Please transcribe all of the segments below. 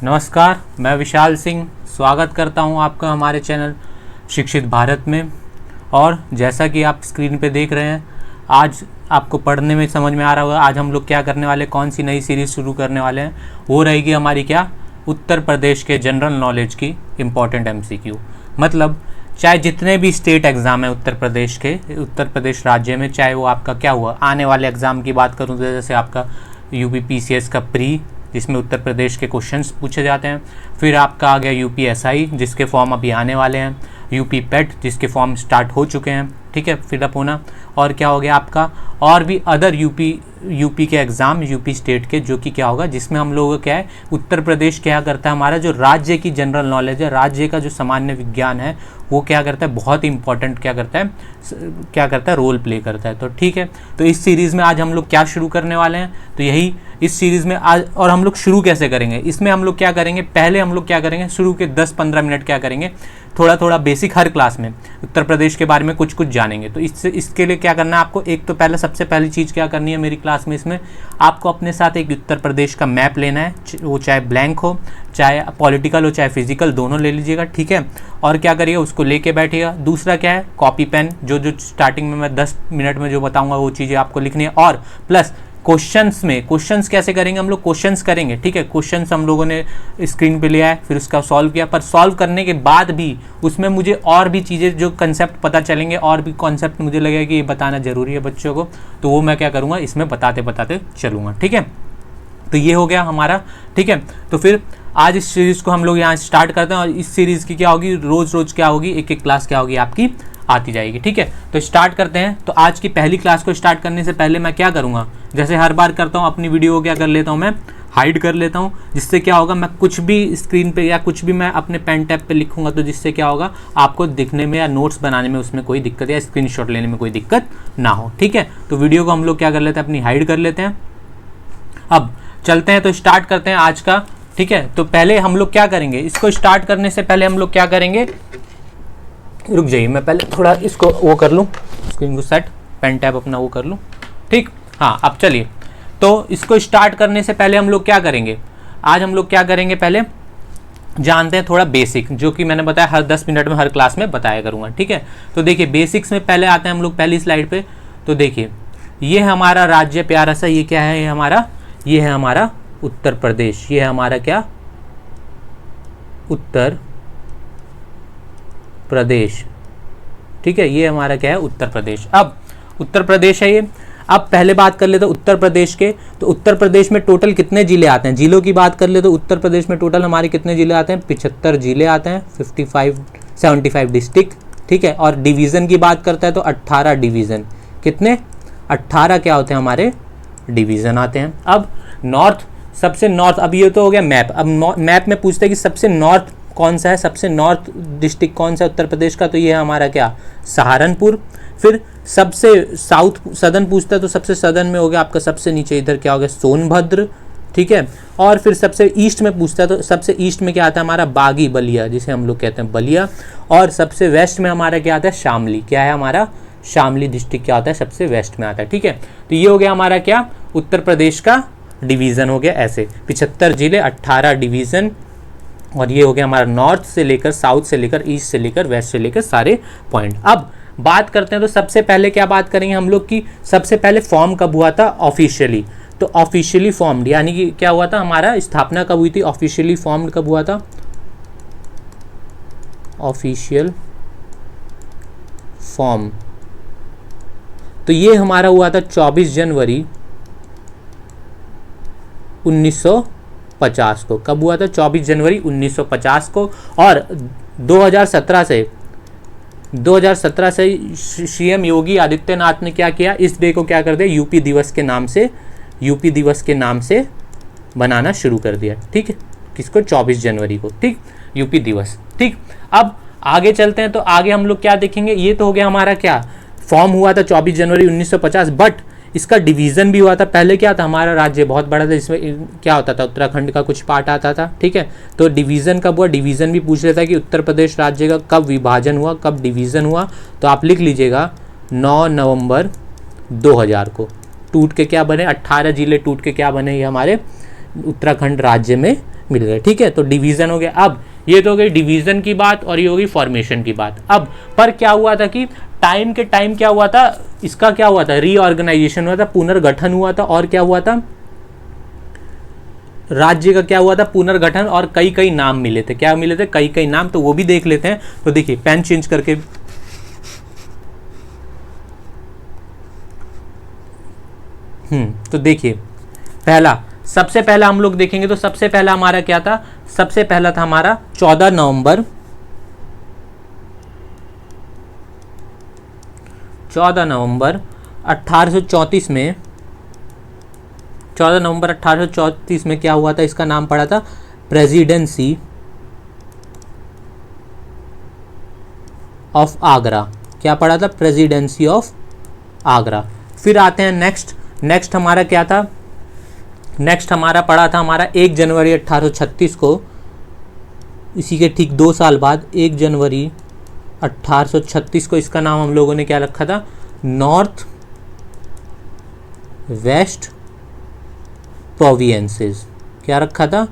नमस्कार, मैं विशाल सिंह स्वागत करता हूं आपका हमारे चैनल शिक्षित भारत में। और जैसा कि आप स्क्रीन पे देख रहे हैं, आज आपको पढ़ने में समझ में आ रहा होगा आज हम लोग क्या करने वाले, कौन सी नई सीरीज़ शुरू करने वाले हैं। वो रहेगी हमारी क्या, उत्तर प्रदेश के जनरल नॉलेज की इम्पॉर्टेंट MCQ। मतलब चाहे जितने भी स्टेट एग्ज़ाम है उत्तर प्रदेश के, उत्तर प्रदेश राज्य में, चाहे वो आपका क्या हुआ, आने वाले एग्ज़ाम की बात करूँ तो जैसे आपका UP PCS का प्री, जिसमें उत्तर प्रदेश के क्वेश्चंस पूछे जाते हैं। फिर आपका आ गया UP SI, जिसके फॉर्म अभी आने वाले हैं। UP PET, जिसके फॉर्म स्टार्ट हो चुके हैं, ठीक है, फिलअप होना। और क्या हो गया आपका, और भी अदर यूपी के एग्ज़ाम, यूपी स्टेट के, जो कि क्या होगा, जिसमें हम लोग क्या है, उत्तर प्रदेश क्या करता है, हमारा जो राज्य की जनरल नॉलेज है, राज्य का जो सामान्य विज्ञान है, वो क्या करता है, बहुत ही इंपॉर्टेंट क्या करता है, रोल प्ले करता है। तो ठीक है, तो इस सीरीज़ में आज हम लोग क्या शुरू करने वाले हैं, तो यही इस सीरीज़ में आज। और हम लोग शुरू कैसे करेंगे, इसमें हम लोग क्या करेंगे, पहले हम लोग क्या करेंगे, शुरू के 10-15 मिनट क्या करेंगे, थोड़ा थोड़ा बेसिक हर क्लास में उत्तर प्रदेश के बारे में कुछ जानेंगे। तो इसके लिए क्या करना है आपको, एक तो पहले सबसे पहली चीज़ क्या करनी है मेरी क्लास में, इसमें आपको अपने साथ एक उत्तर प्रदेश का मैप लेना है। वो चाहे ब्लैंक हो, चाहे पॉलिटिकल हो, चाहे फिजिकल, दोनों ले लीजिएगा, ठीक है। और क्या करिएगा, उसको लेके बैठिएगा। दूसरा क्या है, कॉपी पेन, जो स्टार्टिंग में मैं 10 मिनट में जो बताऊंगा वो चीज़ें आपको लिखनी है। और प्लस क्वेश्चंस कैसे करेंगे हम लोग, क्वेश्चंस करेंगे, ठीक है। क्वेश्चंस हम लोगों ने स्क्रीन पे लिया है, फिर उसका सॉल्व किया, पर सॉल्व करने के बाद भी उसमें मुझे और भी चीज़ें, जो कंसेप्ट पता चलेंगे, और भी कॉन्सेप्ट मुझे लगेगा कि ये बताना जरूरी है बच्चों को, तो वो मैं क्या करूँगा, इसमें बताते बताते चलूँगा, ठीक है। तो ये हो गया हमारा, ठीक है। तो फिर आज इस सीरीज़ को हम लोग यहाँ स्टार्ट करते हैं। और इस सीरीज़ की क्या होगी, रोज़ क्या होगी, एक एक क्लास क्या होगी आपकी आती जाएगी, ठीक है। तो स्टार्ट करते हैं। तो आज की पहली क्लास को स्टार्ट करने से पहले मैं क्या करूँगा, जैसे हर बार करता हूँ, अपनी वीडियो को क्या कर लेता हूँ, मैं हाइड कर लेता हूँ, जिससे क्या होगा, मैं कुछ भी स्क्रीन पे या कुछ भी मैं अपने पेन टैब पे लिखूंगा, तो जिससे क्या होगा, आपको दिखने में या नोट्स बनाने में उसमें कोई दिक्कत या स्क्रीनशॉट लेने में कोई दिक्कत ना हो, ठीक है। तो वीडियो को हम लोग क्या कर लेते हैं, अपनी हाइड कर लेते हैं। अब चलते हैं, तो स्टार्ट करते हैं आज का, ठीक है। तो पहले हम लोग क्या करेंगे, इसको स्टार्ट करने से पहले हम लोग क्या करेंगे, रुक जाइए, मैं पहले थोड़ा इसको वो कर लूँ, स्क्रीन को सेट, पेन टैब अपना वो कर लूँ, ठीक। हाँ, अब चलिए, तो इसको स्टार्ट करने से पहले हम लोग क्या करेंगे, आज हम लोग क्या करेंगे, पहले जानते हैं थोड़ा बेसिक, जो कि मैंने बताया हर 10 मिनट में हर क्लास में बताया करूँगा, ठीक है। तो देखिए, बेसिक्स में पहले आते हैं हम लोग पहली स्लाइड पे। तो देखिए, ये हमारा राज्य प्यारा सा, ये क्या है, ये है हमारा उत्तर प्रदेश। ये है हमारा क्या, उत्तर प्रदेश, ठीक है। ये हमारा क्या है, उत्तर प्रदेश। अब उत्तर प्रदेश है ये। अब पहले बात कर ले तो उत्तर प्रदेश के, तो उत्तर प्रदेश में टोटल कितने जिले आते हैं, जिलों की बात कर ले तो उत्तर प्रदेश में टोटल हमारे कितने जिले आते हैं, 75 जिले आते हैं, 75 डिस्ट्रिक्ट, ठीक है। और डिवीज़न की बात करता है तो 18 डिवीज़न, कितने, 18 क्या होते हैं हमारे डिवीज़न आते हैं। अब नॉर्थ, सबसे नॉर्थ, अब ये तो हो गया मैप। अब मैप में पूछते हैं कि सबसे नॉर्थ कौन सा है, सबसे नॉर्थ डिस्ट्रिक्ट कौन सा है उत्तर प्रदेश का, तो ये है हमारा क्या, सहारनपुर। फिर सबसे साउथ सदर्न पूछता है, तो सबसे सदर्न में हो गया आपका, सबसे नीचे इधर क्या हो गया, सोनभद्र, ठीक है। और फिर सबसे ईस्ट में पूछता है, तो सबसे ईस्ट में क्या आता है हमारा, बागी बलिया, जिसे हम लोग कहते हैं बलिया। और सबसे वेस्ट में हमारा क्या आता है, शामली, क्या है हमारा, शामली डिस्ट्रिक्ट क्या आता है, सबसे वेस्ट में आता है, ठीक है। तो ये हो गया हमारा क्या, उत्तर प्रदेश का डिवीज़न हो गया ऐसे, 75 जिले, 18 डिवीज़न। और ये हो गया हमारा नॉर्थ से लेकर, साउथ से लेकर, ईस्ट से लेकर, वेस्ट से लेकर सारे पॉइंट। अब बात करते हैं, तो सबसे पहले क्या बात करेंगे हम लोग की, सबसे पहले फॉर्म कब हुआ था ऑफिशियली, तो ऑफिशियली फॉर्म्ड, यानी कि क्या हुआ था, हमारा स्थापना कब हुई थी, ऑफिशियली फॉर्म्ड कब हुआ था, ऑफिशियल फॉर्म, तो ये हमारा हुआ था 24 जनवरी 1950 को। कब हुआ था, 24 जनवरी 1950 को। और 2017 से CM योगी आदित्यनाथ ने क्या किया, इस डे को क्या कर दिया, यूपी दिवस के नाम से बनाना शुरू कर दिया, ठीक है। किसको, 24 जनवरी को, ठीक, यूपी दिवस, ठीक। अब आगे चलते हैं, तो आगे हम लोग क्या देखेंगे, ये तो हो गया हमारा क्या, फॉर्म हुआ था 24 जनवरी 1950, बट इसका डिवीज़न भी हुआ था। पहले क्या था, हमारा राज्य बहुत बड़ा था, जिसमें क्या होता था, उत्तराखंड का कुछ पार्ट आता था, ठीक है। तो डिवीज़न कब हुआ, डिवीज़न भी पूछ लेता है कि उत्तर प्रदेश राज्य का कब विभाजन हुआ, कब डिवीज़न हुआ, तो आप लिख लीजिएगा 9 नवंबर 2000 को। टूट के क्या बने, 18 जिले टूट के क्या बने, ये हमारे उत्तराखंड राज्य में मिल रहे। ठीक है, तो डिवीज़न हो गया। अब ये तो हो गई डिवीज़न की बात और ये हो गई फॉर्मेशन की बात। अब पर क्या हुआ था कि टाइम के टाइम क्या हुआ था, इसका क्या हुआ था, रीऑर्गेनाइजेशन हुआ था, पुनर्गठन हुआ था, और क्या हुआ था, राज्य का क्या हुआ था, पुनर्गठन, और कई कई नाम मिले थे। क्या मिले थे, कई कई नाम, तो वो भी देख लेते हैं। तो देखिए पेन चेंज करके, तो देखिए पहला, सबसे पहला हम लोग देखेंगे तो सबसे पहला हमारा क्या था, सबसे पहला था हमारा 14 नवंबर 1834 में, 14 नवंबर 1834 में क्या हुआ था, इसका नाम पड़ा था प्रेसिडेंसी ऑफ आगरा। क्या पड़ा था, प्रेसिडेंसी ऑफ आगरा। फिर आते हैं नेक्स्ट हमारा क्या था, नेक्स्ट हमारा पड़ा था हमारा 1 जनवरी 1836 को, इसी के ठीक 2 साल बाद 1 जनवरी 1836 को इसका नाम हम लोगों ने क्या रखा था, नॉर्थ वेस्ट प्रोविंसेस। क्या रखा था,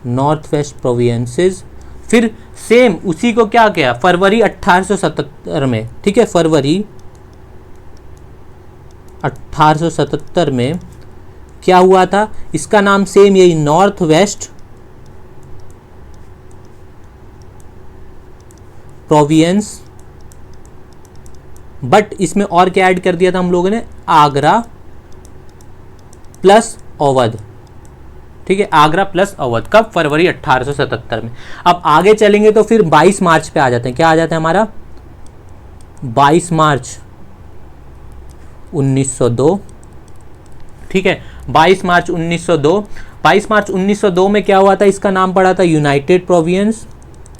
नॉर्थ वेस्ट प्रोविंसेस। फिर सेम उसी को क्या किया, फरवरी 1877 में, ठीक है, फरवरी 1877 में क्या हुआ था, इसका नाम सेम यही नॉर्थ वेस्ट प्रोविंस, बट इसमें और क्या ऐड कर दिया था हम लोगों ने, आगरा प्लस अवध। ठीक है, आगरा प्लस अवध। कब, फरवरी 1877 में। अब आगे चलेंगे तो फिर 22 मार्च पे आ जाते हैं। क्या आ जाता है हमारा, 22 मार्च 1902। ठीक है, 22 मार्च 1902। 22 मार्च 1902 में क्या हुआ था, इसका नाम पड़ा था यूनाइटेड प्रोविंस।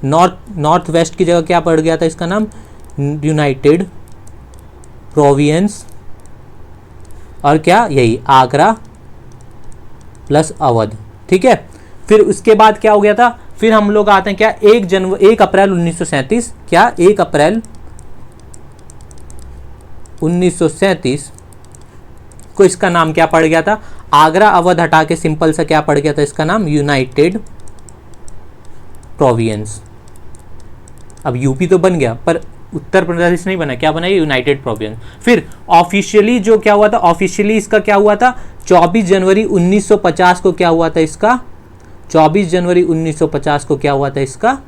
नॉर्थ वेस्ट की जगह क्या पड़ गया था, इसका नाम यूनाइटेड प्रोविंस, और क्या, यही आगरा प्लस अवध। ठीक है, फिर उसके बाद क्या हो गया था, फिर हम लोग आते हैं क्या, 1 अप्रैल 1937। क्या, 1 अप्रैल 1937 को इसका नाम क्या पड़ गया था, आगरा अवध हटा के सिंपल सा क्या पड़ गया था, इसका नाम यूनाइटेड प्रोविंस। अब यूपी तो बन गया पर उत्तर प्रदेश नहीं बना, क्या बना, ये यूनाइटेड प्रोविंस। फिर ऑफिशियली जो क्या हुआ था, ऑफिशियली इसका क्या हुआ था, 24 जनवरी 1950 को क्या हुआ था इसका, 24 जनवरी 1950 को क्या हुआ था इसका,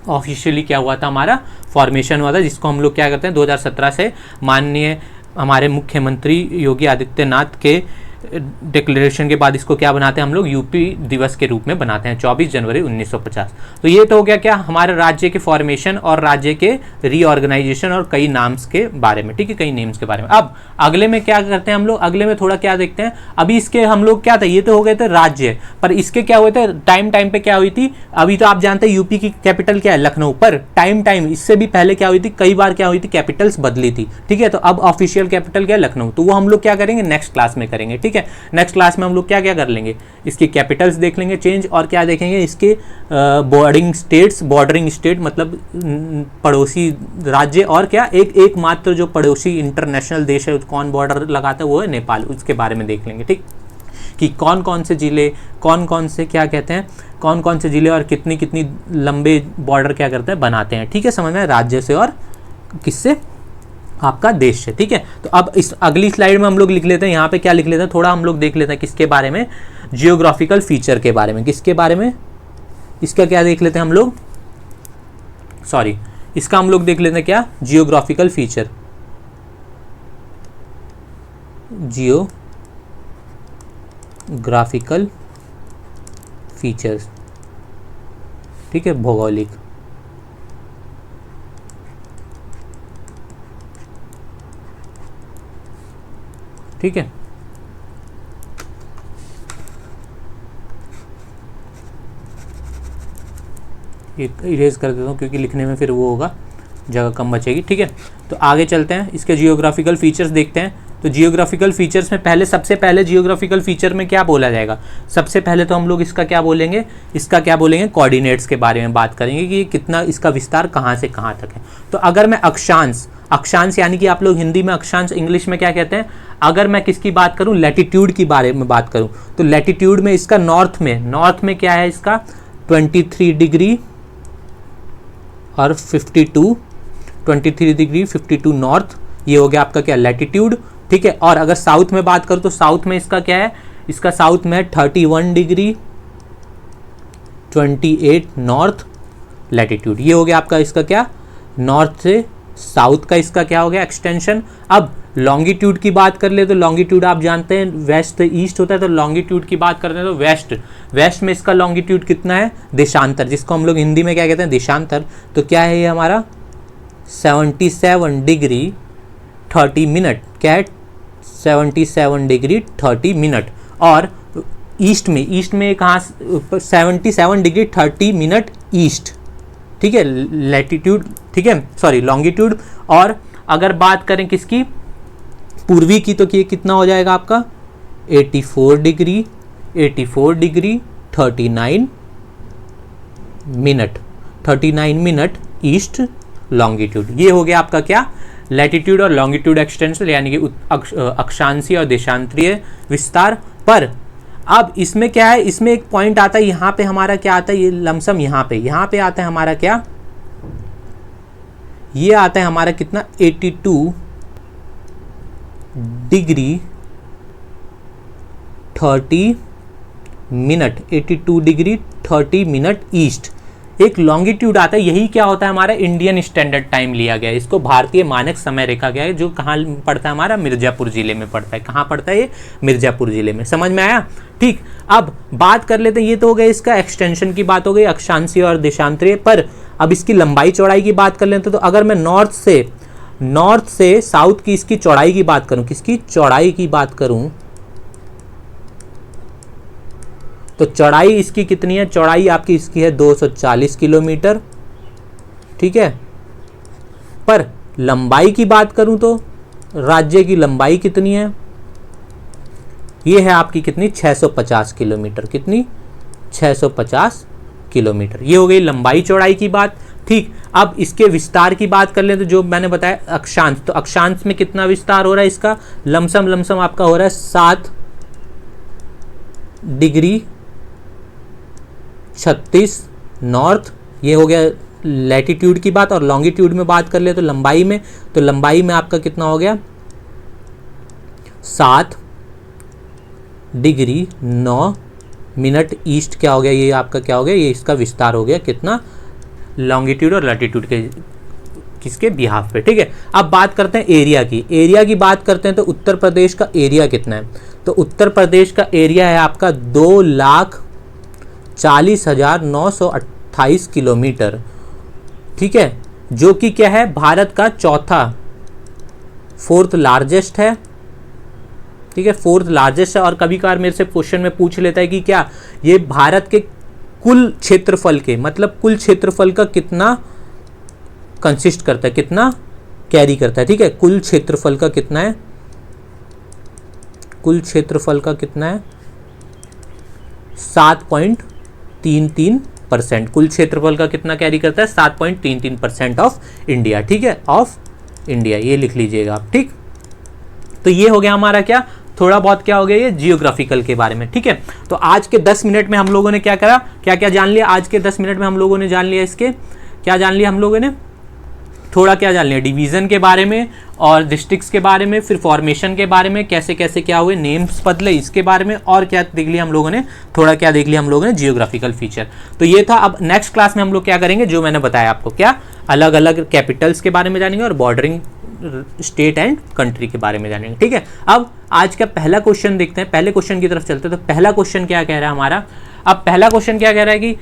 ऑफिशियली क्या हुआ था, हमारा फॉर्मेशन हुआ था, जिसको हम लोग क्या करते हैं 2017 से माननीय हमारे मुख्यमंत्री योगी आदित्यनाथ के डिक्लेरेशन के बाद इसको क्या बनाते हैं हम लोग, यूपी दिवस के रूप में बनाते हैं, 24 जनवरी 1950। तो ये तो हो गया क्या, हमारे राज्य के फॉर्मेशन और राज्य के रीऑर्गेनाइजेशन और कई नाम्स के बारे में। ठीक है, कई नेम्स के बारे में। अब अगले में क्या करते हैं हम लोग, अगले में थोड़ा क्या देखते हैं, अभी इसके हम लोग क्या था, ये तो हो गए थे राज्य, पर इसके क्या हुए थे, टाइम पे क्या हुई थी, अभी तो आप जानते हैं यूपी की कैपिटल क्या है, लखनऊ, पर टाइम इससे भी पहले क्या हुई थी, कई बार क्या हुई थी, कैपिटल्स बदली थी। ठीक है, तो अब ऑफिशियल कैपिटल क्या है, लखनऊ। तो वो हम लोग क्या करेंगे, नेक्स्ट क्लास में करेंगे। ठीक है, नेक्स्ट क्लास में हम लोग क्या क्या कर लेंगे, इसकी कैपिटल्स देख लेंगे चेंज, और क्या देखेंगे, इसके बॉर्डरिंग स्टेट मतलब पड़ोसी राज्य, और क्या एकमात्र जो पड़ोसी इंटरनेशनल देश है कौन बॉर्डर लगाता है, वो है नेपाल। उसके बारे में देख लेंगे। ठीक, कि कौन कौन से जिले, कौन कौन से क्या कहते हैं, कौन कौन से जिले और कितनी कितनी लंबे बॉर्डर क्या करते हैं, बनाते हैं। ठीक है, समझ में, राज्य से और किससे, आपका देश है। ठीक है, तो अब इस अगली स्लाइड में हम लोग लिख लेते हैं, यहाँ पे क्या लिख लेते हैं, थोड़ा हम लोग देख लेते हैं किसके बारे में, जियोग्राफिकल फीचर के बारे में। किसके बारे में, इसका क्या देख लेते हैं हम लोग, सॉरी, इसका हम लोग देख लेते हैं क्या, जियोग्राफिकल फीचर, जियोग्राफिकल फीचर्स। ठीक है, भौगोलिक। ठीक है, इरेज कर देता हूँ क्योंकि लिखने में फिर वो होगा, जगह कम बचेगी। ठीक है, तो आगे चलते हैं, इसके जियोग्राफिकल फीचर्स देखते हैं। तो जियोग्राफिकल फीचर्स में पहले, सबसे पहले जियोग्राफिकल फीचर में क्या बोला जाएगा, सबसे पहले तो हम लोग इसका क्या बोलेंगे, इसका क्या बोलेंगे, कोऑर्डिनेट्स के बारे में बात करेंगे कि कितना इसका विस्तार कहाँ से कहाँ तक है। तो अगर मैं अक्षांश यानी कि आप लोग हिंदी में अक्षांश, इंग्लिश में क्या कहते हैं। अगर मैं किसकी बात करूं, लैटिट्यूड की बारे में बात करूं, तो लैटिट्यूड में इसका नॉर्थ में क्या है, इसका 23 डिग्री और 23 डिग्री 52 नॉर्थ, ये हो गया आपका क्या, लैटिट्यूड, ठीक है। और अगर साउथ में बात करूं तो साउथ में इसका क्या है, इसका साउथ में 31 डिग्री 28 नॉर्थ लैटिट्यूड। ये हो गया आपका इसका क्या, नॉर्थ से साउथ का इसका क्या हो गया, एक्सटेंशन। अब लॉन्गिट्यूड की बात कर ले तो लॉन्गिट्यूड आप जानते हैं वेस्ट ईस्ट होता है, तो लॉन्गिट्यूड की बात करते हैं तो वेस्ट में इसका लॉन्गिट्यूड कितना है, देशांतर, जिसको हम लोग हिंदी में क्या कहते हैं, देशांतर। तो क्या है ये हमारा 77 डिग्री 30 मिनट, क्या है 77 डिग्री 30 मिनट। और ईस्ट में कहाँ, 77 डिग्री 30 मिनट ईस्ट, ठीक है, लैटिट्यूड, ठीक है, सॉरी लॉन्गिट्यूड। और अगर बात करें किसकी, पूर्वी की, तो ये कितना हो जाएगा आपका 84 डिग्री 39 मिनट ईस्ट लॉन्गिट्यूड। ये हो गया आपका क्या, लैटिट्यूड और लॉन्गिट्यूड एक्सटेंशन, यानी कि अक्षांशीय और देशांतरीय विस्तार। पर अब इसमें क्या है, इसमें एक पॉइंट आता है, यहाँ पे हमारा क्या आता है, ये लमसम यहाँ पे आता है हमारा क्या, ये आता है हमारा कितना 82 degree 30 minute, 82 degree 30 minute east एक लॉन्गिट्यूड आता है। यही क्या होता है, हमारा इंडियन स्टैंडर्ड टाइम लिया गया है, इसको भारतीय मानक समय रेखा गया है, जो कहाँ पड़ता है, हमारा मिर्जापुर जिले में पड़ता है। कहाँ पड़ता है ये, मिर्जापुर जिले में। समझ में आया, ठीक। अब बात कर लेते हैं, ये तो हो गया इसका एक्सटेंशन की बात हो गई, अक्षांशीय और देशांतरीय। पर अब इसकी लंबाई चौड़ाई की बात कर लेते हैं, तो अगर मैं नॉर्थ से साउथ की इसकी चौड़ाई की बात करूं, किसकी चौड़ाई की बात करूं, तो चौड़ाई इसकी कितनी है, चौड़ाई आपकी इसकी है 240 किलोमीटर, ठीक है। पर लंबाई की बात करूं तो राज्य की लंबाई कितनी है, ये है आपकी कितनी 650 किलोमीटर, कितनी 650 किलोमीटर। ये हो गई लंबाई चौड़ाई की बात, ठीक। अब इसके विस्तार की बात कर लें तो जो मैंने बताया अक्षांश, तो अक्षांश में कितना विस्तार हो रहा है इसका, लमसम आपका हो रहा है 7 डिग्री 36 नॉर्थ। ये हो गया लैटिट्यूड की बात। और लॉन्गिट्यूड में बात कर ले तो लंबाई में आपका कितना हो गया 7 डिग्री 9 मिनट ईस्ट, क्या हो गया ये आपका, क्या हो गया ये इसका विस्तार हो गया कितना, लॉन्गिट्यूड और लैटिट्यूड के किसके बिहाफ पे, ठीक है। अब बात करते हैं एरिया की बात करते हैं तो उत्तर प्रदेश का एरिया कितना है, तो उत्तर प्रदेश का एरिया है आपका 2,40,928 किलोमीटर, ठीक है, जो कि क्या है भारत का चौथा, 4th लार्जेस्ट है, ठीक है, 4th लार्जेस्ट है। और कभी कभार मेरे से क्वेश्चन में पूछ लेता है कि क्या ये भारत के कुल क्षेत्रफल के, मतलब कुल क्षेत्रफल का कितना कंसिस्ट करता है, कितना कैरी करता है, ठीक है। कुल क्षेत्रफल का कितना है, कुल क्षेत्रफल का कितना है 7.33%, कुल क्षेत्रफल का कितना कैरी करता है 7.33% ऑफ इंडिया, ठीक है, ऑफ इंडिया, ये लिख लीजिएगा आप, ठीक। तो ये हो गया हमारा क्या, थोड़ा बहुत क्या हो गया ये जियोग्राफिकल के बारे में, ठीक है। तो आज के 10 मिनट में हम लोगों ने क्या करा, क्या क्या जान लिया, आज के 10 मिनट में हम लोगों ने जान लिया, इसके क्या जान लिया हम लोगों ने, थोड़ा क्या जान लिया, डिवीज़न के बारे में और डिस्ट्रिक्ट्स के बारे में, फिर फॉर्मेशन के बारे में, कैसे कैसे क्या हुए, नेम्स बदले, इसके बारे में, और क्या देख लिया हम लोगों ने, थोड़ा क्या देख लिया हम लोगों ने, जियोग्राफिकल फीचर। तो ये था। अब नेक्स्ट क्लास में हम लोग क्या करेंगे, जो मैंने बताया आपको, क्या अलग अलग कैपिटल्स के बारे में जानेंगे और बॉर्डरिंग स्टेट एंड कंट्री के बारे में जानेंगे, ठीक है। अब आज का पहला क्वेश्चन देखते हैं, पहले क्वेश्चन की तरफ चलते हैं। तो पहला क्वेश्चन क्या कह रहा है हमारा, अब पहला क्वेश्चन क्या कह रहा है कि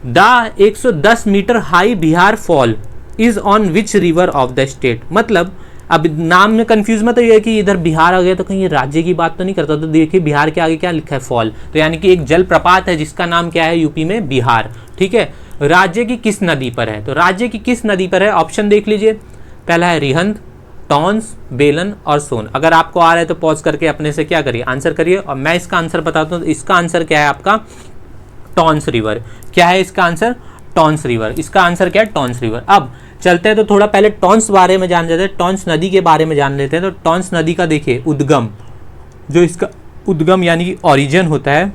the 110 metre high Bihar fall is on which river of the state. मतलब अब नाम में कंफ्यूज मत होइए कि इधर बिहार आ गया तो कहीं ये राज्य की बात तो नहीं करता। तो देखिए बिहार के आगे क्या लिखा है, फॉल, तो यानी कि एक जलप्रपात है जिसका नाम क्या है यूपी में, बिहार, ठीक है। राज्य की किस नदी पर है, तो राज्य की किस नदी पर है, ऑप्शन देख लीजिए। पहला है रिहंद, टॉन्स, बेलन और सोन। अगर आपको आ रहा है तो पॉज करके अपने से क्या करिए, आंसर करिए। और मैं इसका आंसर बताता हूँ। तो इसका आंसर क्या है आपका, टॉन्स रिवर। क्या है इसका आंसर, टॉन्स रिवर। इसका आंसर क्या है, टॉन्स रिवर। अब चलते हैं तो थोड़ा पहले टॉन्स बारे में जान लेते हैं, टॉन्स नदी के बारे में जान लेते हैं। तो टॉन्स नदी का देखिए उद्गम, जो इसका उद्गम यानी कि ओरिजिन होता है,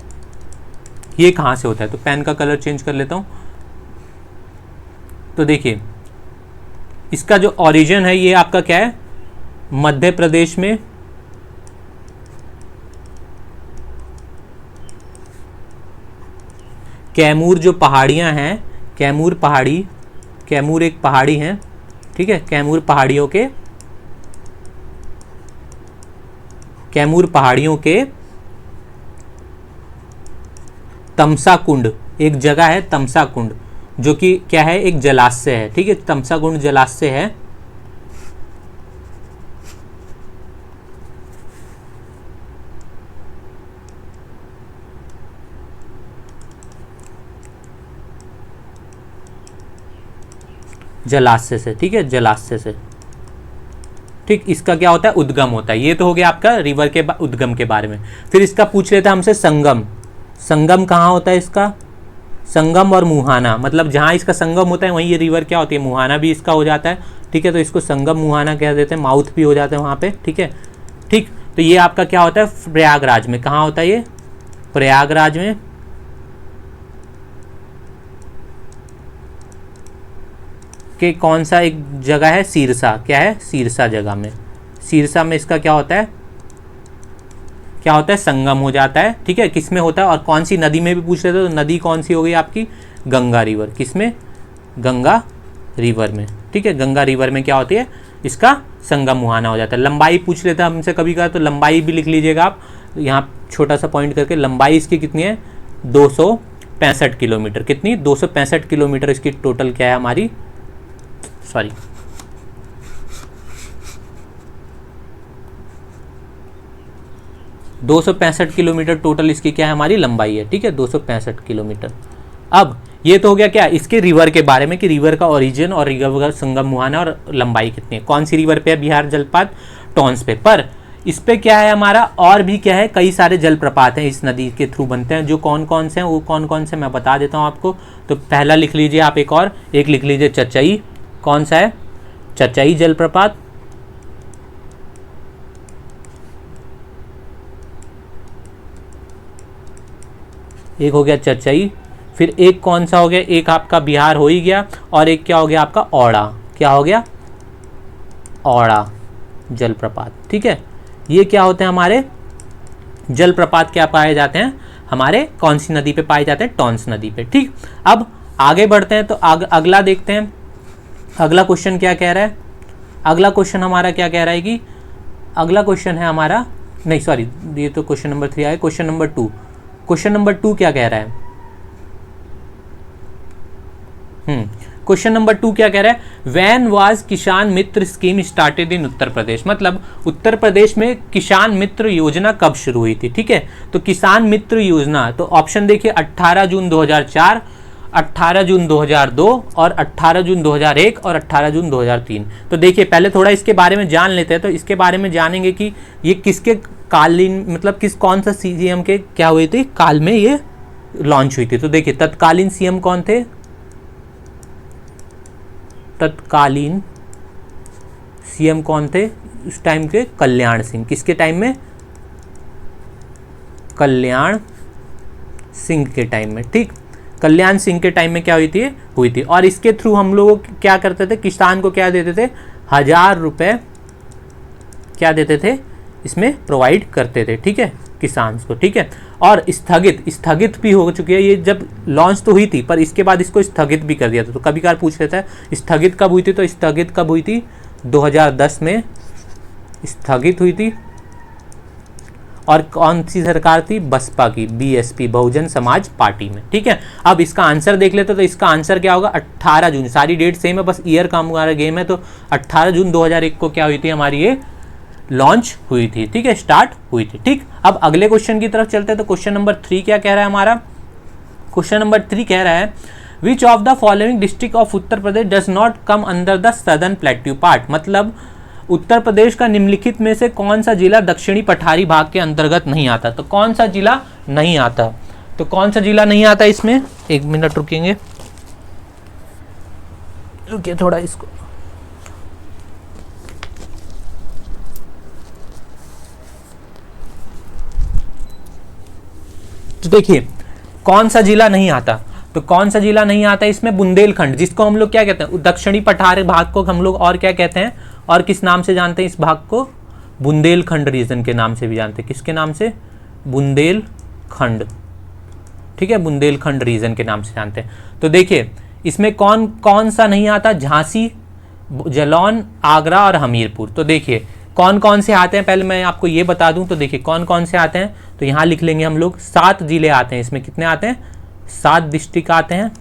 ये कहाँ से होता है। तो पेन का कलर चेंज कर लेता हूँ। तो देखिए इसका जो ओरिजिन है ये आपका क्या है, मध्य प्रदेश में कैमूर जो पहाड़ियाँ हैं, कैमूर पहाड़ी, कैमूर एक पहाड़ी है, ठीक है, कैमूर पहाड़ियों के तमसा कुंड, एक जगह है तमसा कुंड, जो कि क्या है, एक जलाशय है, ठीक है, तमसा कुंड जलाशय है। जलाशय से, ठीक है, जलाशय से, ठीक। इसका क्या होता है, उद्गम होता है। ये तो हो गया आपका रिवर के उद्गम के बारे में। फिर इसका पूछ लेता है हमसे संगम। संगम कहाँ होता है इसका, संगम और मुहाना, मतलब जहाँ इसका संगम होता है वहीं ये रिवर क्या होती है, मुहाना भी इसका हो जाता है, ठीक है। तो इसको संगम मुहाना कह देते हैं, माउथ भी हो जाता है वहाँ पे, ठीक है, ठीक। तो ये आपका क्या होता है, प्रयागराज में। कहाँ होता है ये, प्रयागराज में। कि कौन सा एक जगह है, सिरसा, क्या है, सिरसा जगह में, सिरसा में इसका क्या होता है, क्या होता है, संगम हो जाता है, ठीक है। किस में होता है और कौन सी नदी में भी पूछ रहे थे, तो नदी कौन सी हो गई आपकी, गंगा रिवर। किस में, गंगा रिवर में, ठीक है। गंगा रिवर में क्या होती है, इसका संगम मुहाना हो जाता है। लंबाई पूछ लेता है हमसे कभी का, तो लंबाई भी लिख लीजिएगा आप यहाँ छोटा सा पॉइंट करके। लंबाई इसकी कितनी है, 265 किलोमीटर। कितनी, 265 किलोमीटर इसकी टोटल क्या है हमारी, सॉरी 265 किलोमीटर टोटल इसकी क्या है, हमारी लंबाई है, ठीक है, 265 किलोमीटर। अब ये तो हो गया क्या, इसके रिवर के बारे में कि रिवर का ओरिजिन और रिवर का संगम मुहाना और लंबाई कितनी है। कौन सी रिवर पे है, बिहार जलप्रपात टॉन्स पे। पर इस पे क्या है हमारा, और भी क्या है, कई सारे जलप्रपात हैं इस नदी के थ्रू बनते हैं। जो कौन कौन से हैं, वो कौन कौन से मैं बता देता हूँ आपको। तो पहला लिख लीजिए आप, एक लिख लीजिए चचाई। कौन सा है, चचाई जलप्रपात। एक हो गया चचाई। फिर एक कौन सा हो गया, एक आपका बिहार हो ही गया, और एक क्या हो गया आपका, औड़ा। क्या हो गया, औड़ा जलप्रपात, ठीक है। ये क्या होते हैं हमारे जलप्रपात, क्या पाए जाते हैं हमारे, कौन सी नदी पे पाए जाते हैं, टॉन्स नदी पे, ठीक। अब आगे बढ़ते हैं तो अगला देखते हैं, अगला क्वेश्चन क्या कह रहा है। अगला क्वेश्चन हमारा क्या कह रहा है कि, अगला क्वेश्चन है हमारा, नहीं सॉरी, ये तो क्वेश्चन नंबर 3 आया। क्वेश्चन नंबर 2, क्वेश्चन नंबर 2 क्या कह रहा है, क्वेश्चन नंबर 2 क्या कह रहा है, व्हेन वाज किसान मित्र scheme started in Uttar Pradesh. मतलब उत्तर प्रदेश में किसान मित्र योजना कब शुरू हुई थी, ठीक है। तो किसान मित्र योजना, तो ऑप्शन देखिए 18 जून 2004, 18 जून 2002 और 18 जून 2001 और 18 जून 2003। तो देखिए पहले थोड़ा इसके बारे में जान लेते हैं। तो इसके बारे में जानेंगे कि ये किसके कालीन, मतलब कौन सा सीएम के क्या हुई थी काल में ये लॉन्च हुई थी। तो देखिए तत्कालीन सीएम कौन थे, तत्कालीन सीएम कौन थे उस टाइम के, कल्याण सिंह। किसके टाइम में, कल्याण सिंह के टाइम में, ठीक। कल्याण सिंह के टाइम में क्या हुई थी। और इसके थ्रू हम लोग क्या करते थे, किसान को क्या देते थे, 1000 रुपये क्या देते थे, इसमें प्रोवाइड करते थे, ठीक है, किसान को, ठीक है। और स्थगित भी हो चुकी है ये, जब लॉन्च तो हुई थी पर इसके बाद इसको स्थगित भी कर दिया था। तो कभी कभार पूछ लेता है स्थगित कब हुई थी, तो स्थगित कब हुई थी, 2010 में स्थगित हुई थी। और कौन सी सरकार थी, बसपा की, बीएसपी, बहुजन समाज पार्टी में, ठीक है। अब इसका आंसर देख लेते तो इसका आंसर क्या होगा, 18 जून, सारी डेट सेम है, बस ईयर का हमारा गेम है। तो 18 जून 2001 को क्या हुई थी हमारी ये लॉन्च हुई थी, ठीक है, स्टार्ट हुई थी, ठीक। अब अगले क्वेश्चन की तरफ चलते हैं। तो क्वेश्चन नंबर 3 क्या कह रहा है हमारा, क्वेश्चन नंबर 3 कह रहा है, विच of the following district of Uttar Pradesh does not come under the southern plateau part. मतलब उत्तर प्रदेश का निम्नलिखित में से कौन सा जिला दक्षिणी पठारी भाग के अंतर्गत नहीं आता। तो कौन सा जिला नहीं आता, तो कौन सा जिला नहीं आता इसमें, एक मिनट रुकेंगे। रुकिए थोड़ा इसको, तो देखिए कौन सा जिला नहीं आता, तो कौन सा जिला नहीं आता इसमें, बुंदेलखंड, जिसको हम लोग क्या कहते हैं, दक्षिणी पठार भाग को हम लोग और क्या कहते हैं, और किस नाम से जानते हैं इस भाग को, बुंदेलखंड रीजन के नाम से भी जानते हैं। किसके नाम से, बुंदेलखंड, ठीक है, बुंदेलखंड रीजन के नाम से जानते हैं। तो देखिए इसमें कौन कौन सा नहीं आता, झांसी, जालौन, आगरा और हमीरपुर। तो देखिए कौन कौन से आते हैं, पहले मैं आपको ये बता दूं। तो देखिए कौन कौन से आते हैं, तो यहाँ लिख लेंगे हम लोग, 7 जिले आते हैं इसमें। कितने आते हैं, 7 डिस्ट्रिक्ट आते हैं,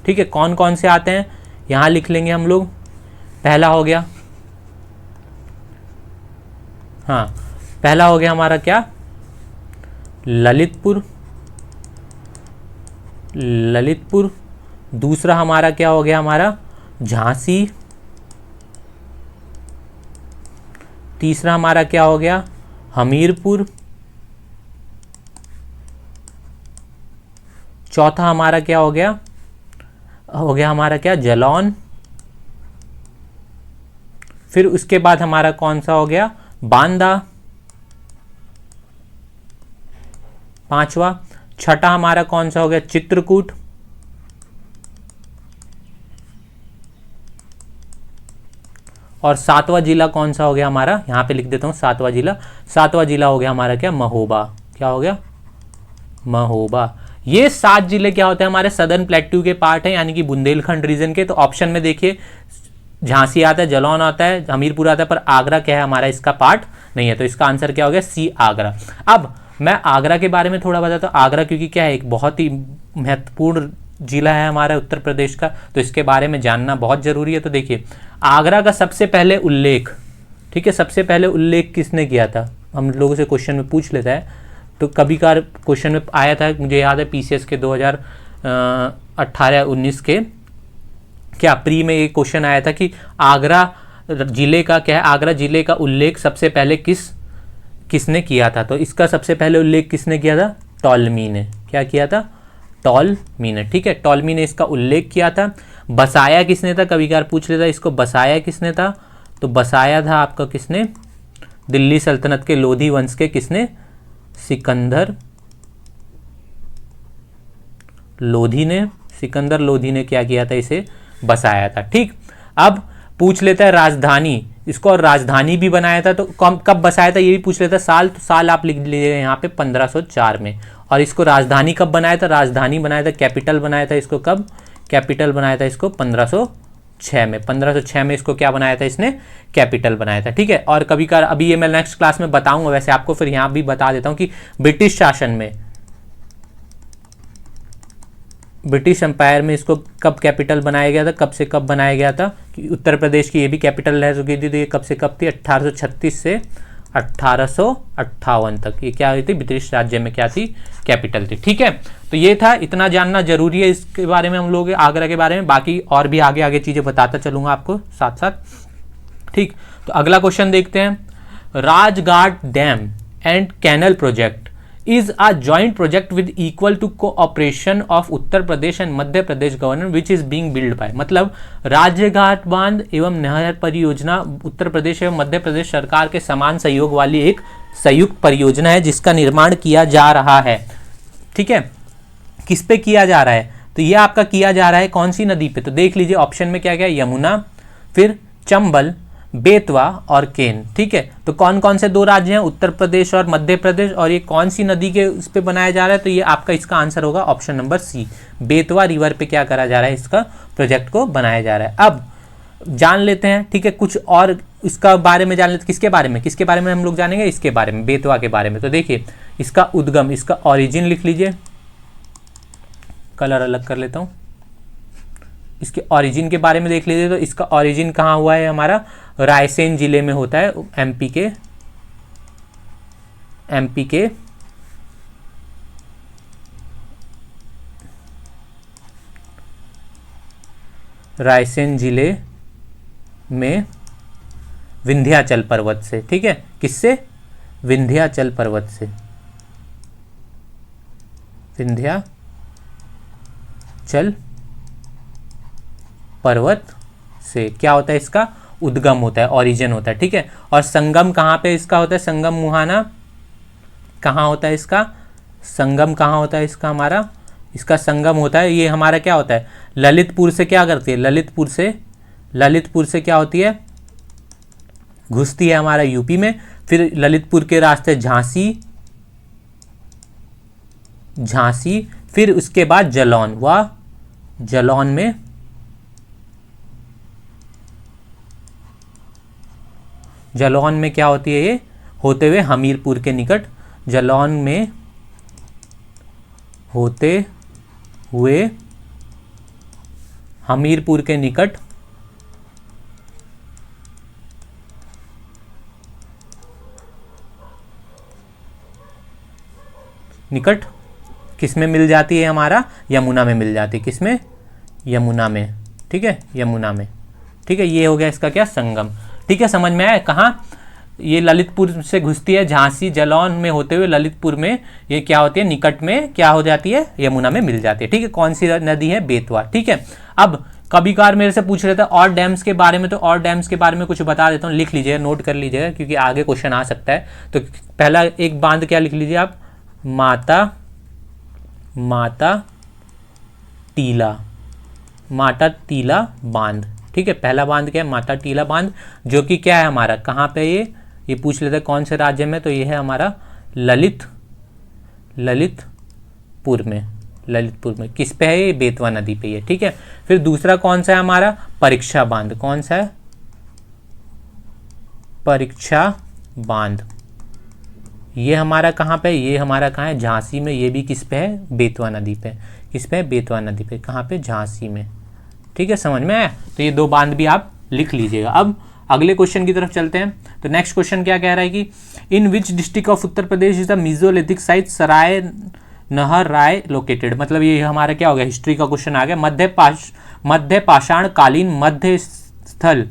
ठीक है। कौन कौन से आते हैं यहाँ लिख लेंगे हम लोग। पहला हो गया, हाँ पहला हो गया हमारा क्या, ललितपुर, ललितपुर। दूसरा हमारा क्या हो गया, हमारा झांसी। तीसरा हमारा क्या हो गया, हमीरपुर। चौथा हमारा क्या हो गया हमारा क्या, जालौन। फिर उसके बाद हमारा कौन सा हो गया, बांदा। पांचवा। छठा हमारा कौन सा हो गया, चित्रकूट। और 7वां जिला कौन सा हो गया हमारा, यहां पे लिख देता हूं 7वां जिला। 7वां जिला हो गया हमारा क्या, महोबा। क्या हो गया, महोबा। ये 7 जिले क्या होते हैं, हमारे सदर्न प्लेट्यू के पार्ट है, यानी कि बुंदेलखंड रीजन के। तो ऑप्शन में देखिए झांसी आता है, जालौन आता है, हमीरपुर आता है, पर आगरा क्या है हमारा, इसका पार्ट नहीं है। तो इसका आंसर क्या हो गया, सी, आगरा। अब मैं आगरा के बारे में थोड़ा बताता हूँ। आगरा क्योंकि क्या है, एक बहुत ही महत्वपूर्ण जिला है हमारा उत्तर प्रदेश का, तो इसके बारे में जानना बहुत जरूरी है। तो देखिए आगरा का सबसे पहले उल्लेख, ठीक है, सबसे पहले उल्लेख किसने किया था, हम लोगों से क्वेश्चन में पूछ लेता है। तो कभी कार क्वेश्चन में आया था, मुझे याद है पीसीएस के 2018-19 के क्या प्री में ये क्वेश्चन आया था कि आगरा जिले का क्या है, आगरा जिले का उल्लेख सबसे पहले किसने किया था। तो इसका सबसे पहले उल्लेख किसने किया था, टॉलमी ने। क्या किया था, टॉलमी ने, ठीक है, टॉलमी ने इसका उल्लेख किया था। बसाया किसने था, कभी कभार पूछ लेता इसको, बसाया किसने था। तो बसाया था आपका किसने, दिल्ली सल्तनत के लोधी वंश के किसने, सिकंदर लोधी ने। सिकंदर लोधी ने क्या किया था, इसे बसाया था, ठीक। अब पूछ लेता है राजधानी, इसको और राजधानी भी बनाया था, तो कब बसाया था ये भी पूछ लेता है। साल, तो साल आप लिख लीजिएगा यहाँ पे 1504 में। और इसको राजधानी कब बनाया था, राजधानी बनाया था, कैपिटल बनाया था इसको कब, कैपिटल बनाया था इसको 1506 में। 1506 में इसको क्या बनाया था इसने, कैपिटल बनाया था, ठीक है। और कभी कर अभी ये मैं नेक्स्ट क्लास में बताऊंगा वैसे आपको, फिर यहाँ भी बता देता हूँ कि ब्रिटिश शासन में, ब्रिटिश एम्पायर में इसको कब कैपिटल बनाया गया था, कब से कब बनाया गया था। कि उत्तर प्रदेश की ये भी कैपिटल रह चुकी थी, तो ये कब से कब थी, 1836 से 1858 तक ये क्या हुई थी, ब्रिटिश राज्य में क्या थी, कैपिटल थी, ठीक है। तो ये था, इतना जानना जरूरी है इसके बारे में हम लोग, आगरा के बारे में। बाकी और भी आगे आगे चीज़ें बताता चलूँगा आपको साथ साथ, ठीक। तो अगला क्वेश्चन देखते हैं, Rajghat dam and canal project is a joint project with equal to cooperation of Uttar Pradesh and Madhya Pradesh government which is being built by। मतलब राज्यघाट बांध एवं नहर परियोजना उत्तर प्रदेश एवं मध्य प्रदेश सरकार के समान सहयोग वाली एक संयुक्त परियोजना है जिसका निर्माण किया जा रहा है, ठीक है। किस पे किया जा रहा है, तो ये आपका किया जा रहा है कौन सी नदी पे, तो देख लीजिए ऑप्शन में क्या क्या, यमुना, फिर चंबल, बेतवा और केन, ठीक है। तो कौन कौन से 2 राज्य हैं, उत्तर प्रदेश और मध्य प्रदेश, और ये कौन सी नदी के उस पे बनाया जा रहा है, तो ये आपका इसका आंसर होगा option number C, Betwa river पे क्या करा जा रहा है, इसका प्रोजेक्ट को बनाया जा रहा है। अब जान लेते हैं, ठीक है, कुछ और इसका बारे में जान लेते हैं। किसके बारे में हम लोग जानेंगे, इसके बारे में, बेतवा के बारे में। तो देखिए इसका उद्गम, इसका ऑरिजिन लिख लीजिए, कलर अलग कर लेता हूँ। इसके ओरिजिन के बारे में देख लीजिए, तो इसका ओरिजिन कहाँ हुआ है, हमारा रायसेन जिले में होता है, एमपी के रायसेन जिले में विंध्याचल पर्वत से, ठीक है। किससे, विंध्याचल पर्वत से, विंध्याचल पर्वत से क्या होता है, इसका उद्गम होता है, ओरिजिन होता है, ठीक है। और संगम कहाँ पे इसका होता है, संगम मुहाना कहाँ होता है, इसका संगम कहाँ होता है, इसका हमारा इसका संगम होता है, ये हमारा क्या होता है, ललितपुर से क्या करती है, ललितपुर से क्या होती है, घुसती है हमारा यूपी में। फिर ललितपुर के रास्ते झांसी, फिर उसके बाद जलौन, वह जलौन में क्या होती है, ये होते हुए हमीरपुर के निकट, जलौन में होते हुए हमीरपुर के निकट किस में मिल जाती है, हमारा यमुना में मिल जाती है, किस में, यमुना में, ठीक है, यमुना में, ठीक है। ये हो गया इसका क्या, संगम, ठीक है, समझ में आया। कहाँ ये ललितपुर से घुसती है, झांसी जलौन में होते हुए ललितपुर में ये क्या होती है, निकट में क्या हो जाती है, यमुना में मिल जाती है, ठीक है। कौन सी नदी है, बेतवा, ठीक है। अब कभी कभार मेरे से पूछ रहे थे और डैम्स के बारे में, तो और डैम्स के बारे में कुछ बता देता हूँ, लिख लीजिएगा, नोट कर लीजिएगा, क्योंकि आगे क्वेश्चन आ सकता है। तो पहला एक बांध क्या लिख लीजिए आप, माता टीला बांध, ठीक है। पहला बांध क्या है, माता टीला बांध, जो कि क्या है हमारा, कहाँ पे ये पूछ लेते हैं कौन से राज्य में, तो ये है हमारा ललितपुर में, किस पे है ये, बेतवा नदी पे है, ठीक है। फिर दूसरा कौन सा है हमारा, परीक्षा बांध, कौन सा है, परीक्षा बांध, ये हमारा कहाँ पे, ये हमारा कहाँ है, झांसी में, ये भी किस पे है, बेतवा नदी पे, किस पे है, बेतवा नदी पे, कहाँ पे, झांसी में, ठीक है, समझ में आया। तो ये दो बांध भी आप लिख लीजिएगा। अब अगले क्वेश्चन की तरफ चलते हैं। तो नेक्स्ट क्वेश्चन क्या कह रहा है कि in which district of Uttar Pradesh is the mesolithic site Sarai Nahar Rai located, मतलब ये हमारा क्या हो गया, हिस्ट्री का क्वेश्चन आ गया। मध्य पाषाण कालीन मध्य स्थल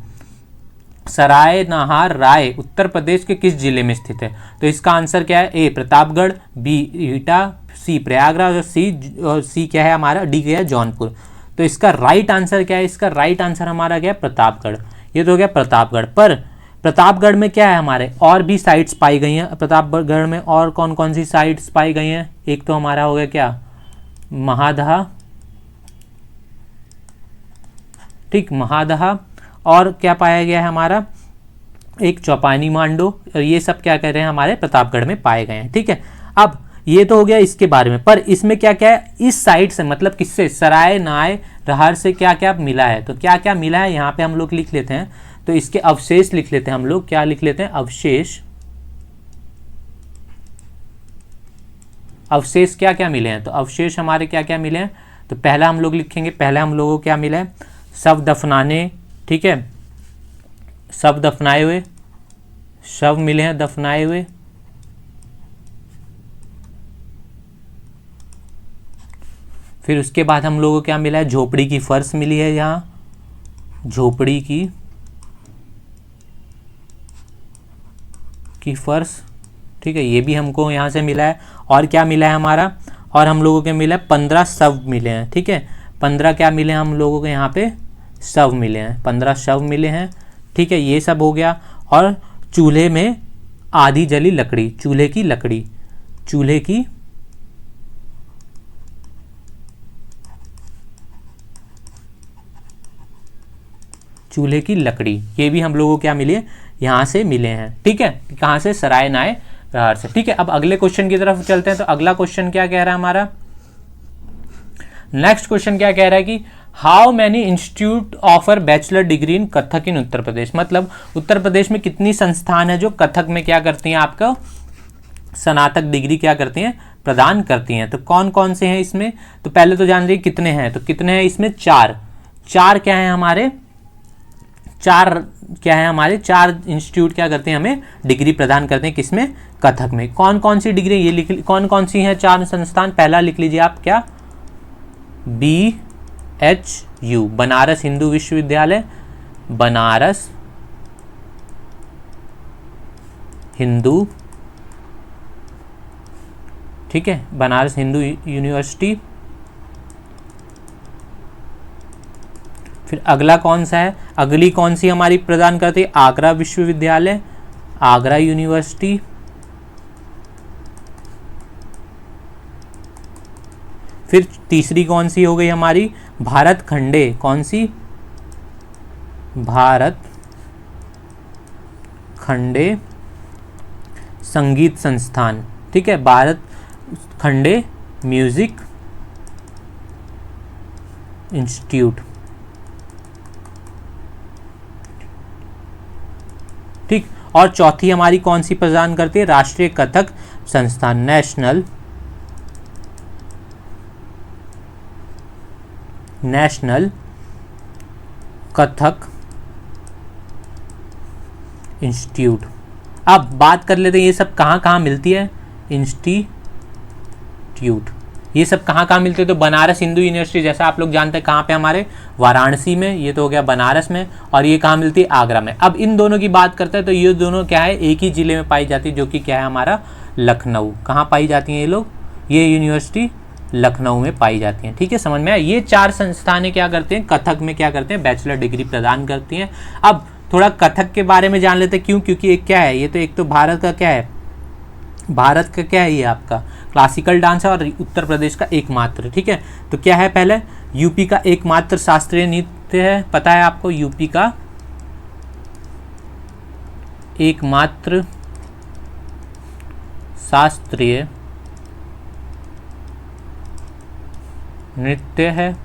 सराय नहार राय उत्तर प्रदेश के किस जिले में स्थित है, तो इसका आंसर क्या है, ए प्रतापगढ़, बी एटा, सी प्रयागराज, और सी क्या है हमारा, डी क्या है, जौनपुर। तो इसका राइट आंसर क्या है, इसका राइट आंसर हमारा क्या है, प्रतापगढ़, ये तो हो गया प्रतापगढ़। पर प्रतापगढ़ में क्या है, हमारे और भी साइट्स पाई गई हैं, प्रतापगढ़ में और कौन कौन सी साइट्स पाई गई हैं, एक तो हमारा हो गया क्या, महादहा, ठीक, महादहा, और क्या पाया गया है हमारा, एक चौपानी मांडो, और ये सब क्या कह रहे हैं, हमारे प्रतापगढ़ में पाए गए हैं, ठीक है। अब ये तो हो गया इसके बारे में, पर इसमें क्या क्या है, इस साइड से मतलब किससे, सराय नाय रहर से क्या क्या मिला है, तो क्या क्या मिला है यहाँ पे हम लोग लिख लेते हैं। तो इसके अवशेष लिख लेते हैं हम लोग, क्या लिख लेते हैं, अवशेष क्या क्या मिले हैं, तो अवशेष हमारे क्या क्या मिले हैं, तो पहला हम लोग लिखेंगे, पहले हम लोगों को क्या मिला है, शव दफनाने, ठीक है, शव दफनाए हुए, शव मिले हैं दफनाए हुए, फिर उसके बाद हम लोगों को क्या मिला है, झोपड़ी की फर्श मिली है, यहाँ झोपड़ी की फर्श, ठीक है, ये भी हमको यहाँ से मिला है। और क्या मिला है हमारा, और हम लोगों के मिला है 15 शव मिले हैं, ठीक है, 15 क्या मिले हैं हम लोगों को यहाँ पे, शव मिले हैं, 15 शव मिले हैं, ठीक है, ये सब हो गया। और चूल्हे में आधी जली लकड़ी, चूल्हे की लकड़ी, ये भी हम लोगों को क्या मिले, यहाँ से मिले हैं, ठीक है, कहाँ से, सराय नाय रहर से, ठीक है। अब अगले क्वेश्चन की तरफ चलते हैं। तो अगला क्वेश्चन क्या कह रहा है हमारा, नेक्स्ट क्वेश्चन क्या कह रहा है कि how many institute offer bachelor degree in Kathak in Uttar Pradesh, मतलब उत्तर प्रदेश में कितनी संस्थान है जो कथक में क्या करती हैं, आपका स्नातक डिग्री क्या करती हैं, प्रदान करती हैं। तो कौन कौन से हैं इसमें, तो पहले तो जान लीजिए कितने हैं, तो कितने हैं इसमें, चार क्या है हमारे, चार इंस्टीट्यूट क्या करते हैं, हमें डिग्री प्रदान करते हैं, किसमें, कथक में। कौन कौन सी डिग्री ये लिख, कौन कौन सी हैं चार संस्थान, पहला लिख लीजिए आप क्या, BHU बनारस हिंदू विश्वविद्यालय, बनारस हिंदू, ठीक है, बनारस हिंदू यूनिवर्सिटी, फिर अगला कौन सा है, अगली कौन सी हमारी प्रदान करती है, आगरा विश्वविद्यालय, आगरा यूनिवर्सिटी। फिर तीसरी कौन सी हो गई हमारी, भारत खंडे, कौन सी, भारत खंडे संगीत संस्थान, ठीक है, भारत खंडे म्यूजिक इंस्टीट्यूट, ठीक। और चौथी हमारी कौन सी प्रदान करती है, राष्ट्रीय कथक संस्थान, नेशनल कथक इंस्टीट्यूट। अब बात कर लेते हैं ये सब कहाँ कहाँ मिलती है, इंस्टीट्यूट, ये सब कहाँ कहाँ मिलते हैं। तो बनारस हिंदू यूनिवर्सिटी, जैसा आप लोग जानते हैं कहाँ पे, हमारे वाराणसी में, ये तो हो गया बनारस में, और ये कहाँ मिलती है, आगरा में। अब इन दोनों की बात करते हैं तो ये दोनों क्या है, एक ही जिले में पाई जाती है, जो कि क्या है हमारा लखनऊ। कहाँ पाई जाती हैं ये लोग, ये यूनिवर्सिटी लखनऊ में पाई जाती हैं, ठीक है, समझ में आया। ये चार संस्थानें क्या करते हैं, कथक में क्या करते हैं, बैचलर डिग्री प्रदान करती हैं। अब थोड़ा कथक के बारे में जान लेते हैं, क्यों, क्योंकि एक क्या है, ये तो एक तो भारत का क्या है, भारत का क्या है, ये आपका क्लासिकल डांस है और उत्तर प्रदेश का एकमात्र, ठीक है। तो क्या है, पहले यूपी का एकमात्र शास्त्रीय नृत्य है, पता है आपको, यूपी का एकमात्र शास्त्रीय नृत्य है,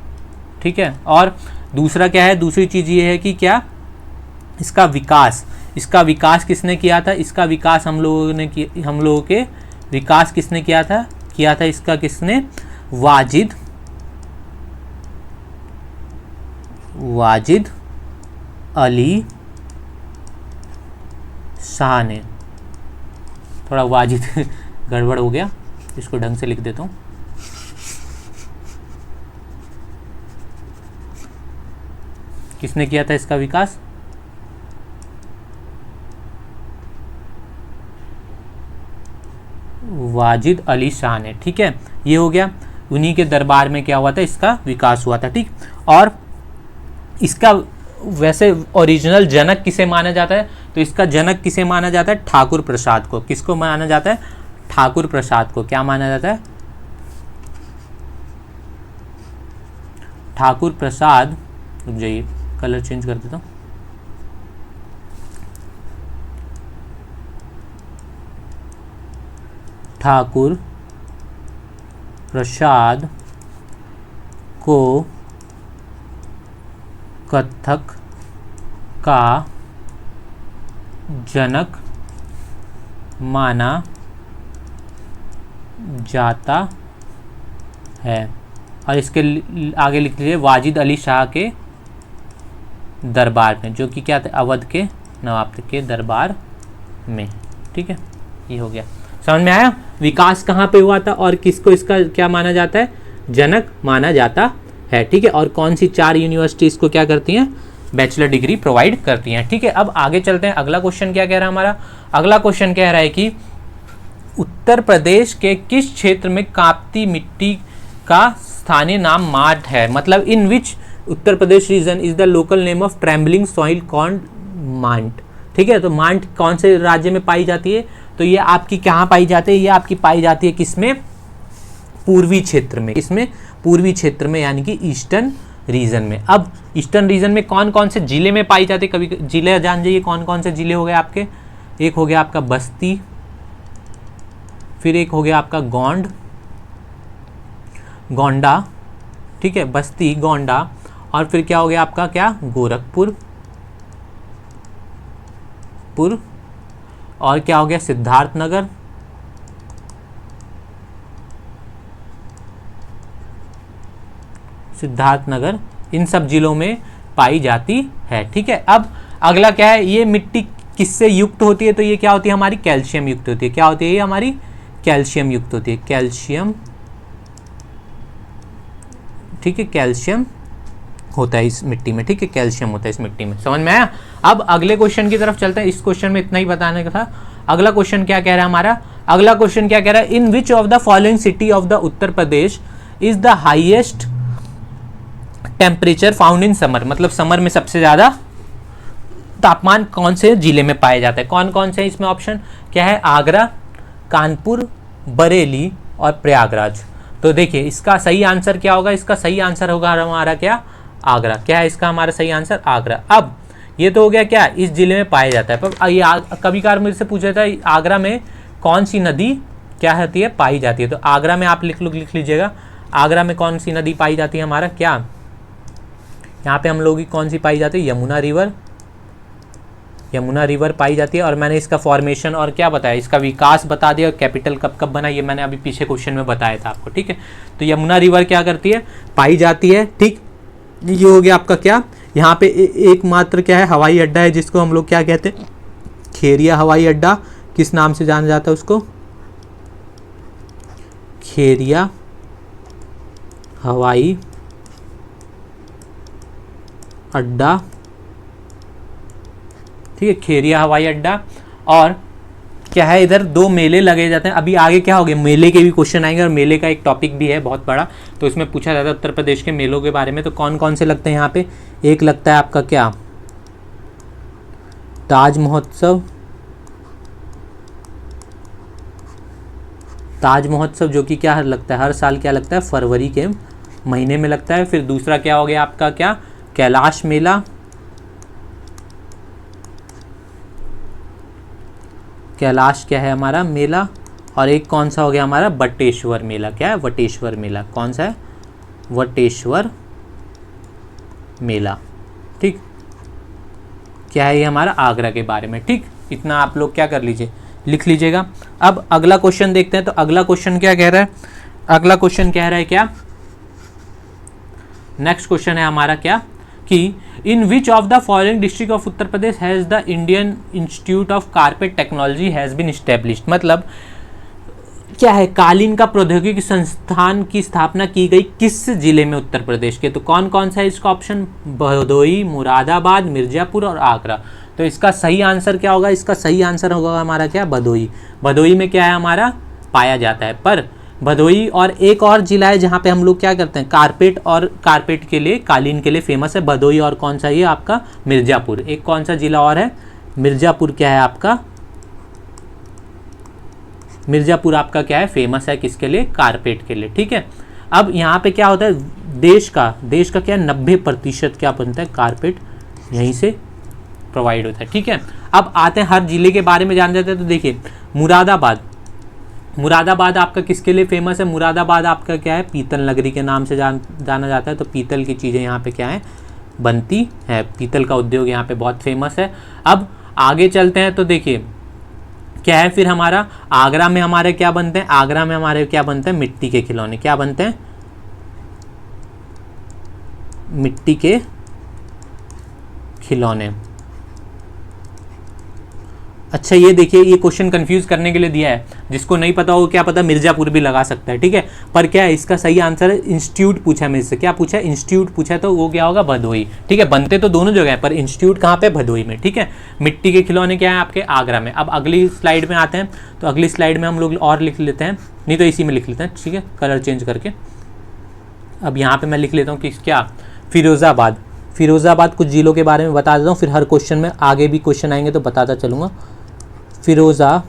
ठीक है। और दूसरा क्या है, दूसरी चीज़ ये है कि क्या, इसका विकास किसने किया था, इसका विकास हम लोगों के विकास किसने किया था इसका किसने, वाजिद अली शाह ने। थोड़ा वाजिद गड़बड़ हो गया, इसको ढंग से लिख देता हूँ। किसने किया था इसका विकास, वाजिद अली शाह ने, ठीक है। ये हो गया, उन्हीं के दरबार में क्या हुआ था, इसका विकास हुआ था, ठीक। और इसका वैसे ओरिजिनल जनक किसे माना जाता है, तो इसका जनक किसे माना जाता है, ठाकुर प्रसाद को। किसको माना जाता है, ठाकुर प्रसाद को। क्या माना जाता है, ठाकुर प्रसाद। रुक जाइए, कलर चेंज कर देता हूँ। ठाकुर प्रसाद को कथक का जनक माना जाता है। और इसके आगे लिख लीजिए, वाजिद अली शाह के दरबार में, जो कि क्या थे, अवध के नवाब के दरबार में, ठीक है। ये हो गया, समझ में आया। विकास कहाँ पे हुआ था और किसको इसका क्या माना जाता है, जनक माना जाता है, ठीक है। और कौन सी चार यूनिवर्सिटी इसको क्या करती हैं, बैचलर डिग्री प्रोवाइड करती हैं, ठीक है। अब आगे चलते हैं, अगला क्वेश्चन क्या कह रहा है हमारा, अगला क्वेश्चन कह रहा है कि उत्तर प्रदेश के किस क्षेत्र में कापती मिट्टी का स्थानीय नाम माट है, मतलब in which Uttar Pradesh region is the local name of trembling soil called Mant, ठीक है। तो मांट कौन से राज्य में पाई जाती है, तो ये आपकी कहाँ पाई जाती है, ये आपकी पाई जाती है किसमें, पूर्वी क्षेत्र में। इसमें पूर्वी क्षेत्र में, यानी कि ईस्टर्न रीजन में। अब ईस्टर्न रीजन में कौन कौन से जिले में पाई जाती है, कभी जिले जान जाइए कौन कौन से जिले हो गए आपके। एक हो गया आपका बस्ती, फिर एक हो गया आपका गोंडा, ठीक है, बस्ती, गोंडा, और फिर क्या हो गया आपका क्या, गोरखपुर, और क्या हो गया सिद्धार्थनगर, इन सब जिलों में पाई जाती है, ठीक है। अब अगला क्या है, ये मिट्टी किससे युक्त होती है, तो ये क्या होती है हमारी, कैल्शियम युक्त होती है। क्या होती है ये हमारी, कैल्शियम युक्त होती है, कैल्शियम, ठीक है, कैल्शियम होता है इस मिट्टी में, ठीक है, कैल्शियम होता है इस मिट्टी में, समझ में आया। अब अगले क्वेश्चन की तरफ चलते हैं, इस क्वेश्चन में इतना ही बताने का था। अगला क्वेश्चन क्या कह रहा है हमारा, अगला क्वेश्चन क्या कह रहा है, in which of the following city of the Uttar Pradesh is the highest temperature found in summer, मतलब समर में सबसे ज़्यादा तापमान कौन से जिले में पाया जाता है? कौन कौन से इसमें ऑप्शन क्या है? आगरा, कानपुर, बरेली और प्रयागराज। तो देखिए इसका सही आंसर क्या होगा? इसका सही आंसर होगा हमारा क्या? आगरा। क्या है इसका हमारा सही आंसर? आगरा। अब ये तो हो गया क्या, इस जिले में पाया जाता है। पर ये कभी कभार मुझसे पूछा था आगरा में कौन सी नदी क्या होती है, पाई जाती है। तो आगरा में आप लिख लीजिएगा, आगरा में कौन सी नदी पाई जाती है हमारा क्या, यहाँ पे हम लोग की कौन सी पाई जाती है? यमुना रिवर, यमुना रिवर पाई जाती है। और मैंने इसका फॉर्मेशन और क्या बताया, इसका विकास बता दिया, कैपिटल कब कब बना ये मैंने अभी पीछे क्वेश्चन में बताया था आपको, ठीक है। तो यमुना रिवर क्या करती है, पाई जाती है, ठीक। ये हो गया आपका क्या, यहाँ पे एकमात्र क्या है, हवाई अड्डा है जिसको हम लोग क्या कहते हैं, खेरिया हवाई अड्डा। किस नाम से जाना जाता है उसको? खेरिया हवाई अड्डा, ठीक है, खेरिया हवाई अड्डा। और क्या है, इधर 2 मेले लगे जाते हैं। अभी आगे क्या हो गया, मेले के भी क्वेश्चन आएंगे और मेले का एक टॉपिक भी है बहुत बड़ा, तो इसमें पूछा जाता है उत्तर प्रदेश के मेलों के बारे में। तो कौन कौन से लगते हैं यहाँ पे? एक लगता है आपका क्या, ताज महोत्सव, ताज महोत्सव जो कि क्या लगता है, हर साल क्या लगता है, फरवरी के महीने में लगता है। फिर दूसरा क्या हो गया आपका क्या, कैलाश मेला, कैलाश क्या है हमारा मेला। और एक कौन सा हो गया हमारा, वटेश्वर मेला। क्या है, वटेश्वर मेला। कौन सा है, वटेश्वर मेला, ठीक। क्या है ये हमारा आगरा के बारे में, ठीक। इतना आप लोग क्या कर लीजिए, लिख लीजिएगा। अब अगला क्वेश्चन देखते हैं। तो अगला क्वेश्चन क्या कह रहा है, अगला क्वेश्चन कह रहा है क्या, नेक्स्ट क्वेश्चन है हमारा क्या कि in which of the following district of Uttar Pradesh has the Indian institute of carpet technology has been established. मतलब क्या है, कालीन का प्रौद्योगिकी संस्थान की स्थापना की गई किस जिले में, उत्तर प्रदेश के। तो कौन कौन सा है इसका ऑप्शन, भदोही, मुरादाबाद, मिर्जापुर और आगरा। तो इसका सही आंसर क्या होगा, इसका सही आंसर होगा हमारा क्या, भदोही। भदोही में क्या है हमारा, पाया जाता है। पर भदोही और एक और जिला है जहाँ पे हम लोग क्या करते हैं, कारपेट और कारपेट के लिए, कालीन के लिए फेमस है भदोही। और कौन सा ये आपका, मिर्जापुर। एक कौन सा जिला और है, मिर्जापुर क्या है आपका, मिर्जापुर आपका क्या है, फेमस है किसके लिए, कारपेट के लिए, ठीक है। अब यहाँ पे क्या होता है, देश का क्या 90% क्या बनता है, कारपेट यहीं से प्रोवाइड होता है, ठीक है। अब आते हैं हर जिले के बारे में जान जाते हैं। तो देखिए मुरादाबाद, मुरादाबाद आपका किसके लिए फेमस है, मुरादाबाद आपका क्या है, पीतल नगरी के नाम से जाना जाता है। तो पीतल की चीज़ें यहाँ पे क्या है, बनती है, पीतल का उद्योग यहाँ पे बहुत फेमस है। अब आगे चलते हैं तो देखिए क्या है फिर हमारा, आगरा में हमारे क्या बनते हैं, आगरा में हमारे क्या बनते हैं, मिट्टी के खिलौने। क्या बनते हैं, मिट्टी के खिलौने। अच्छा ये देखिए, ये क्वेश्चन कंफ्यूज करने के लिए दिया है, जिसको नहीं पता हो क्या पता मिर्जापुर भी लगा सकता है, ठीक है। पर क्या है इसका सही आंसर है, इंस्टीट्यूट पूछा है मेरे से, क्या पूछा है, इंस्टीट्यूट पूछा है। तो वो क्या होगा, भदोही, ठीक है। बनते तो दोनों जगह है पर इंस्टीट्यूट कहाँ पे, भदोही में, ठीक है। मिट्टी के खिलौने क्या है आपके, आगरा में। अब अगली स्लाइड में आते हैं। तो अगली स्लाइड में हम लोग और लिख लेते हैं, नहीं तो इसी में लिख लेते हैं, ठीक है, कलर चेंज करके। अब यहाँ पर मैं लिख लेता हूँ कि क्या, फिरोज़ाबाद। फिरोज़ाबाद कुछ जिलों के बारे में बता देता हूँ, फिर हर क्वेश्चन में आगे भी क्वेश्चन आएंगे तो बताता चलूँगा। फिरोज़ाबाद,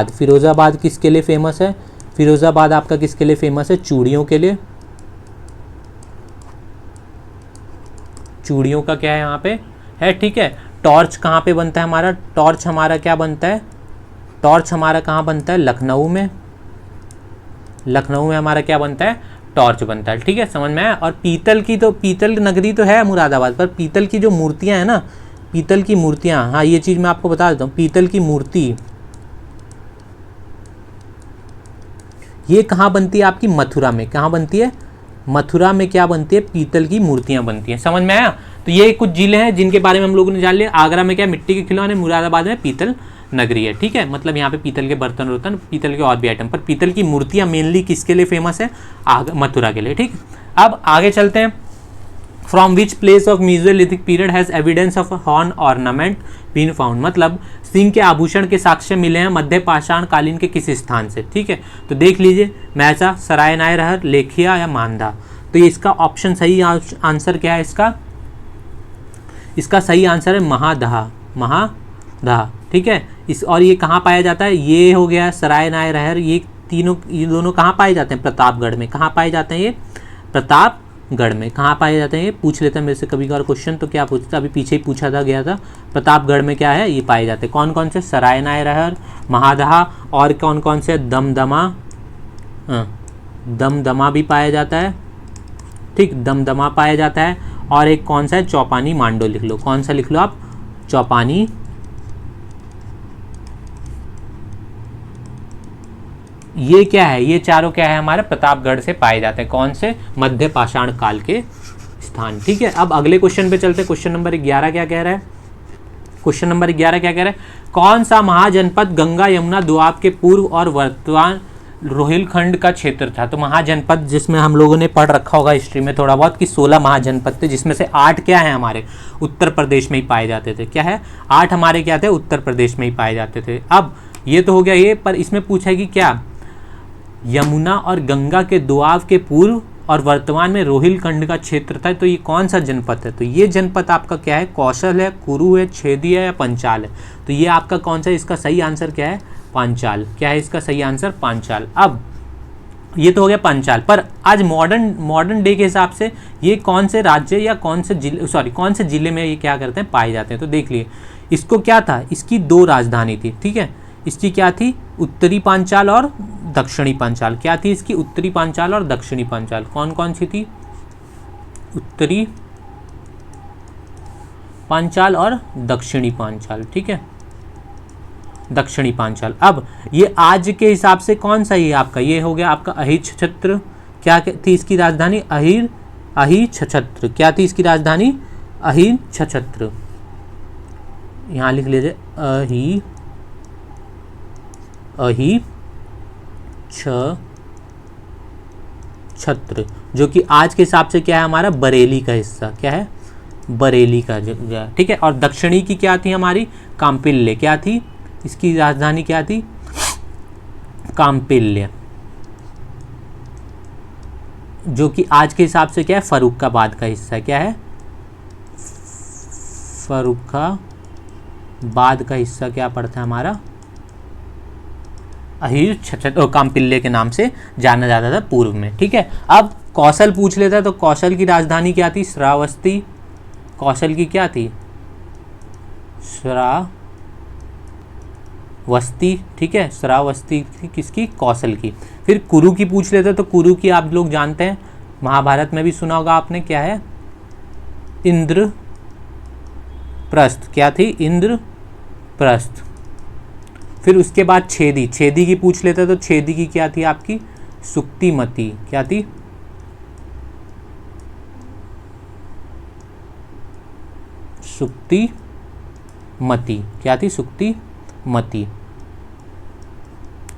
फिरोज़ाबाद किसके लिए फेमस है, फिरोज़ाबाद आपका किसके लिए फेमस है, चूड़ियों के लिए। चूड़ियों का क्या है यहाँ पे है, ठीक है। टॉर्च कहाँ पे बनता है हमारा, टॉर्च हमारा क्या बनता है, टॉर्च हमारा कहाँ बनता है, लखनऊ में। लखनऊ में हमारा क्या बनता है, टॉर्च बनता है, ठीक है, समझ में आया। और पीतल की, तो पीतल नगरी तो है मुरादाबाद, पर पीतल की जो मूर्तियाँ हैं ना, पीतल की मूर्तियाँ, हाँ ये चीज़ मैं आपको बता देता हूँ, पीतल की मूर्ति ये कहाँ बनती है आपकी, मथुरा में। कहाँ बनती है, मथुरा में क्या बनती है, पीतल की मूर्तियाँ बनती हैं, समझ में आया। तो ये कुछ जिले हैं जिनके बारे में हम लोगों ने जान लिया। आगरा में क्या, मिट्टी के खिलौने, मुरादाबाद में पीतल नगरी है, ठीक है। मतलब यहाँ पे पीतल के बर्तन वर्तन, पीतल के और भी आइटम, पर पीतल की मूर्तियाँ मेनली किसके लिए फेमस है, मथुरा के लिए, ठीक। अब आगे चलते हैं। From which place of Mesolithic period has evidence of horn ornament been found. मतलब सिंह के आभूषण के साक्ष्य मिले हैं मध्य पाषाण कालीन के किस स्थान से, ठीक है। तो देख लीजिए, मैसा, सराय नायरहर, लेखिया या मांदा। तो ये इसका ऑप्शन सही आंसर क्या है इसका सही आंसर है महादहा। महादहा, ठीक है। इस और ये कहाँ पाया जाता है, ये हो गया सराय नाय रहर, ये दोनों कहाँ पाए जाते हैं, प्रतापगढ़ में। कहाँ पाए जाते हैं ये, प्रतापगढ़ में। कहाँ पाए जाते हैं ये, पूछ लेते हैं मेरे से कभी कभार क्वेश्चन, तो क्या पूछता, अभी पीछे ही पूछा था गया था, प्रतापगढ़ में क्या है ये पाए जाते हैं। कौन कौन से, सराय नाय रहर, महादहा, और कौन कौन से, दमदमा, दमदमा भी पाया जाता है, ठीक, दमदमा पाया जाता है। और एक कौन सा है, चौपानी मांडो लिख लो। कौन सा लिख लो आप, चौपानी। ये क्या है, ये चारों क्या है हमारे प्रतापगढ़ से पाए जाते हैं। कौन से, मध्य पाषाण काल के स्थान, ठीक है। अब अगले क्वेश्चन पे चलते हैं। क्वेश्चन नंबर 11 क्या कह रहा है, क्वेश्चन नंबर 11 क्या कह रहा है, कौन सा महाजनपद गंगा यमुना दोआब के पूर्व और वर्तमान रोहिलखंड का क्षेत्र था। तो महाजनपद, जिसमें हम लोगों ने पढ़ रखा होगा हिस्ट्री में थोड़ा बहुत, कि 16 महाजनपद थे, जिसमें से 8 क्या है हमारे उत्तर प्रदेश में ही पाए जाते थे। क्या है, 8 हमारे क्या थे, उत्तर प्रदेश में ही पाए जाते थे। अब ये तो हो गया ये, पर इसमें पूछा है कि क्या यमुना और गंगा के दोआब के पूर्व और वर्तमान में रोहिलखंड का क्षेत्र था, तो ये कौन सा जनपद है। तो ये जनपद आपका क्या है, कौशल है, कुरु है, छेदी है या पंचाल है। तो ये आपका कौन सा, इसका सही आंसर क्या है, पांचाल। क्या है इसका सही आंसर, पांचाल। अब ये तो हो गया पांचाल, पर आज मॉडर्न डे के हिसाब से ये कौन से राज्य या कौन से जिले में ये क्या करते हैं, पाए जाते हैं। तो देख लिए, इसको क्या था, इसकी 2 राजधानी थी, ठीक है। इसकी क्या थी, उत्तरी पांचाल और दक्षिणी पांचाल। क्या थी इसकी, उत्तरी पांचाल और दक्षिणी पांचाल। कौन कौन सी थी, उत्तरी पांचाल और दक्षिणी पांचाल, ठीक है, दक्षिणी पांचाल। अब ये आज के हिसाब से कौन सा है आपका, ये हो गया आपका अहिच्छत्र। क्या थी इसकी राजधानी, अहिच्छत्र। क्या थी इसकी राजधानी, अहिच्छत्र। यहाँ लिख लीजिए, अहिच्छत्र, जो कि आज के हिसाब से क्या है हमारा, बरेली का हिस्सा। क्या है, बरेली का जगह, ठीक है। और दक्षिणी की क्या थी हमारी, काम्पिल्य। क्या थी इसकी राजधानी, क्या थी, काम्पिल्य, जो कि आज के हिसाब से क्या है, फर्रुखाबाद का हिस्सा। क्या है, फर्रुखाबाद का हिस्सा क्या पड़ता है हमारा, काम्पिल्य के नाम से जाना जाता था पूर्व में, ठीक है। अब कौशल पूछ लेता है, तो कौशल की राजधानी क्या थी, श्रावस्ती। कौशल की क्या थी, श्रावस्ती, ठीक है, श्रावस्ती थी किसकी, कौशल की। फिर कुरु की पूछ लेते हैं, तो कुरु की आप लोग जानते हैं, महाभारत में भी सुना होगा आपने, क्या है, इंद्रप्रस्थ। क्या थी, इंद्रप्रस्थ। फिर उसके बाद छेदी की पूछ लेते हैं, तो छेदी की क्या थी आपकी, सुक्तिमती। क्या थी, सुक्तिमती। क्या थी, सुक्तिमती।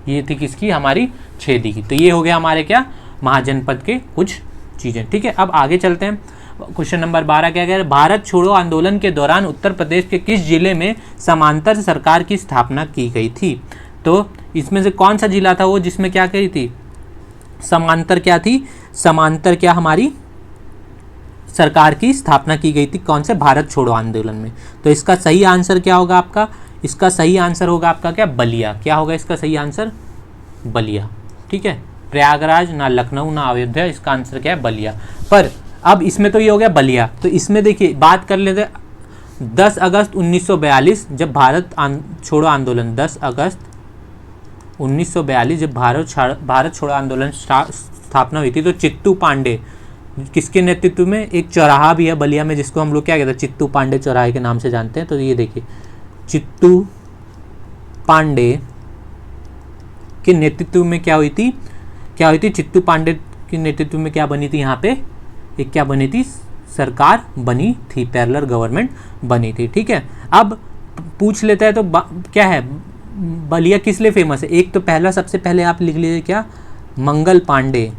ये थी किसकी, हमारी छेदी की। तो ये हो गया हमारे क्या, महाजनपद के कुछ चीजें, ठीक है। अब आगे चलते हैं। क्वेश्चन नंबर 12 क्या कह रहे हैं, भारत छोड़ो आंदोलन के दौरान उत्तर प्रदेश के किस जिले में समांतर सरकार की स्थापना की गई थी। तो इसमें से कौन सा जिला था वो जिसमें क्या कही थी, समांतर क्या थी, समांतर क्या हमारी सरकार की स्थापना की गई थी, कौन से, भारत छोड़ो आंदोलन में। तो इसका सही आंसर क्या होगा आपका, इसका सही आंसर होगा आपका क्या, बलिया। क्या होगा इसका सही आंसर, बलिया, ठीक है। प्रयागराज, ना लखनऊ, ना अयोध्या, इसका आंसर क्या है, बलिया। पर अब इसमें तो ये हो गया बलिया, तो इसमें देखिए बात कर लेते 10 अगस्त 1942 जब भारत छोड़ो आंदोलन, 10 अगस्त 1942 जब भारत छोड़ो आंदोलन स्थापना हुई थी, तो चित्तू पांडे किसके नेतृत्व में, एक चौराहा भी है बलिया में जिसको हम लोग क्या कहते हैं, चित्तू पांडे चौराहे के नाम से जानते हैं। तो ये देखिए, चित्तू पांडे के नेतृत्व में क्या हुई थी, चित्तू पांडे के नेतृत्व में क्या बनी थी, यहाँ पे एक क्या बनी थी, सरकार बनी थी, पैरेलल गवर्नमेंट बनी थी, ठीक है। अब पूछ लेता है, तो क्या है, बलिया किस लिए फेमस है। एक तो पहला, सबसे पहले आप लिख लीजिए क्या, मंगल पांडे,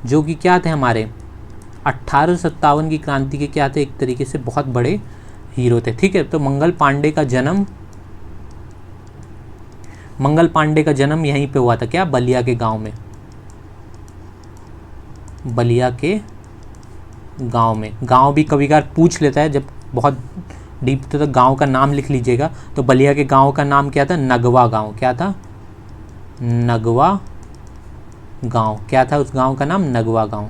जो कि क्या थे हमारे 1857 की क्रांति के क्या थे, एक तरीके से बहुत बड़े हीरो थे, ठीक है। तो मंगल पांडे का जन्म यहीं पे हुआ था, क्या, बलिया के गांव में। बलिया के गांव में। गांव भी कभी कभार पूछ लेता है, जब बहुत डीप तो गांव का नाम लिख लीजिएगा। तो बलिया के गांव का नाम क्या था? नगवा गांव। क्या था? नगवा गांव। क्या था उस गांव का नाम? नगवा गांव।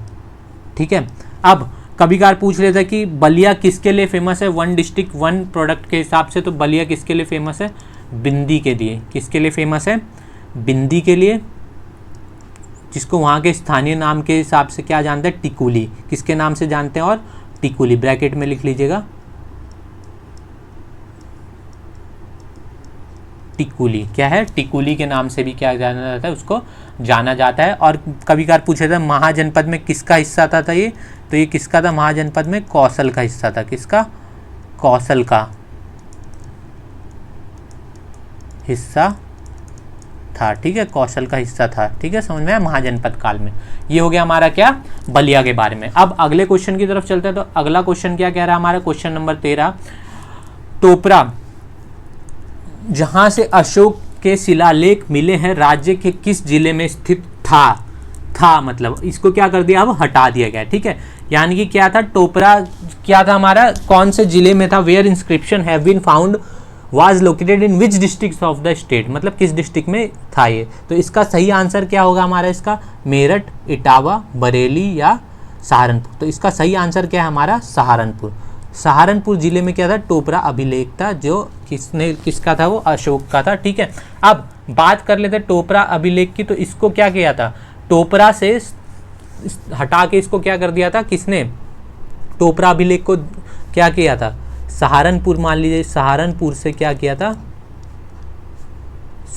ठीक है। अब कभी कभार पूछ लेता है कि बलिया किसके लिए फेमस है? वन डिस्ट्रिक्ट वन प्रोडक्ट के हिसाब से तो बलिया किसके लिए फेमस है? बिंदी के लिए। किसके लिए फेमस है? बिंदी के लिए, जिसको वहाँ के स्थानीय नाम के हिसाब से क्या जानते हैं? टिकुली। किसके नाम से जानते हैं? और टिकुली ब्रैकेट में लिख लीजिएगा, टिकुली। क्या है? टिकुली के नाम से भी क्या जाना जाता है? उसको जाना जाता है। और कभी कभार पूछा था महाजनपद में किसका हिस्सा था ये? तो ये किसका था? महाजनपद में कौशल का हिस्सा था। किसका? कौशल का हिस्सा था। ठीक है, कौशल का हिस्सा था। ठीक है, समझ में आया? महाजनपद काल में। ये हो गया हमारा क्या? बलिया के बारे में। अब अगले क्वेश्चन की तरफ चलते हैं। तो अगला क्वेश्चन क्या कह रहा है हमारा? क्वेश्चन नंबर 13, टोपरा जहां से अशोक के शिलालेख मिले हैं राज्य के किस जिले में स्थित था मतलब इसको क्या कर दिया? अब हटा दिया गया। ठीक है, यानी कि क्या था? टोपरा क्या था हमारा? कौन से जिले में था? Where inscription have been found was located in which district of the state, मतलब किस डिस्ट्रिक्ट में था ये। तो इसका सही आंसर क्या होगा हमारा? इसका मेरठ, इटावा, बरेली या सहारनपुर। तो इसका सही आंसर क्या है हमारा? सहारनपुर। सहारनपुर जिले में क्या था? टोपरा अभिलेख था, जो किसका था? वो अशोक का था। ठीक है, अब बात कर लेते टोपरा अभिलेख की। तो इसको क्या किया था? टोपरा से हटा के इसको क्या कर दिया था? किसने? टोपरा अभिलेख को क्या किया था? सहारनपुर, मान लीजिए सहारनपुर से क्या किया था?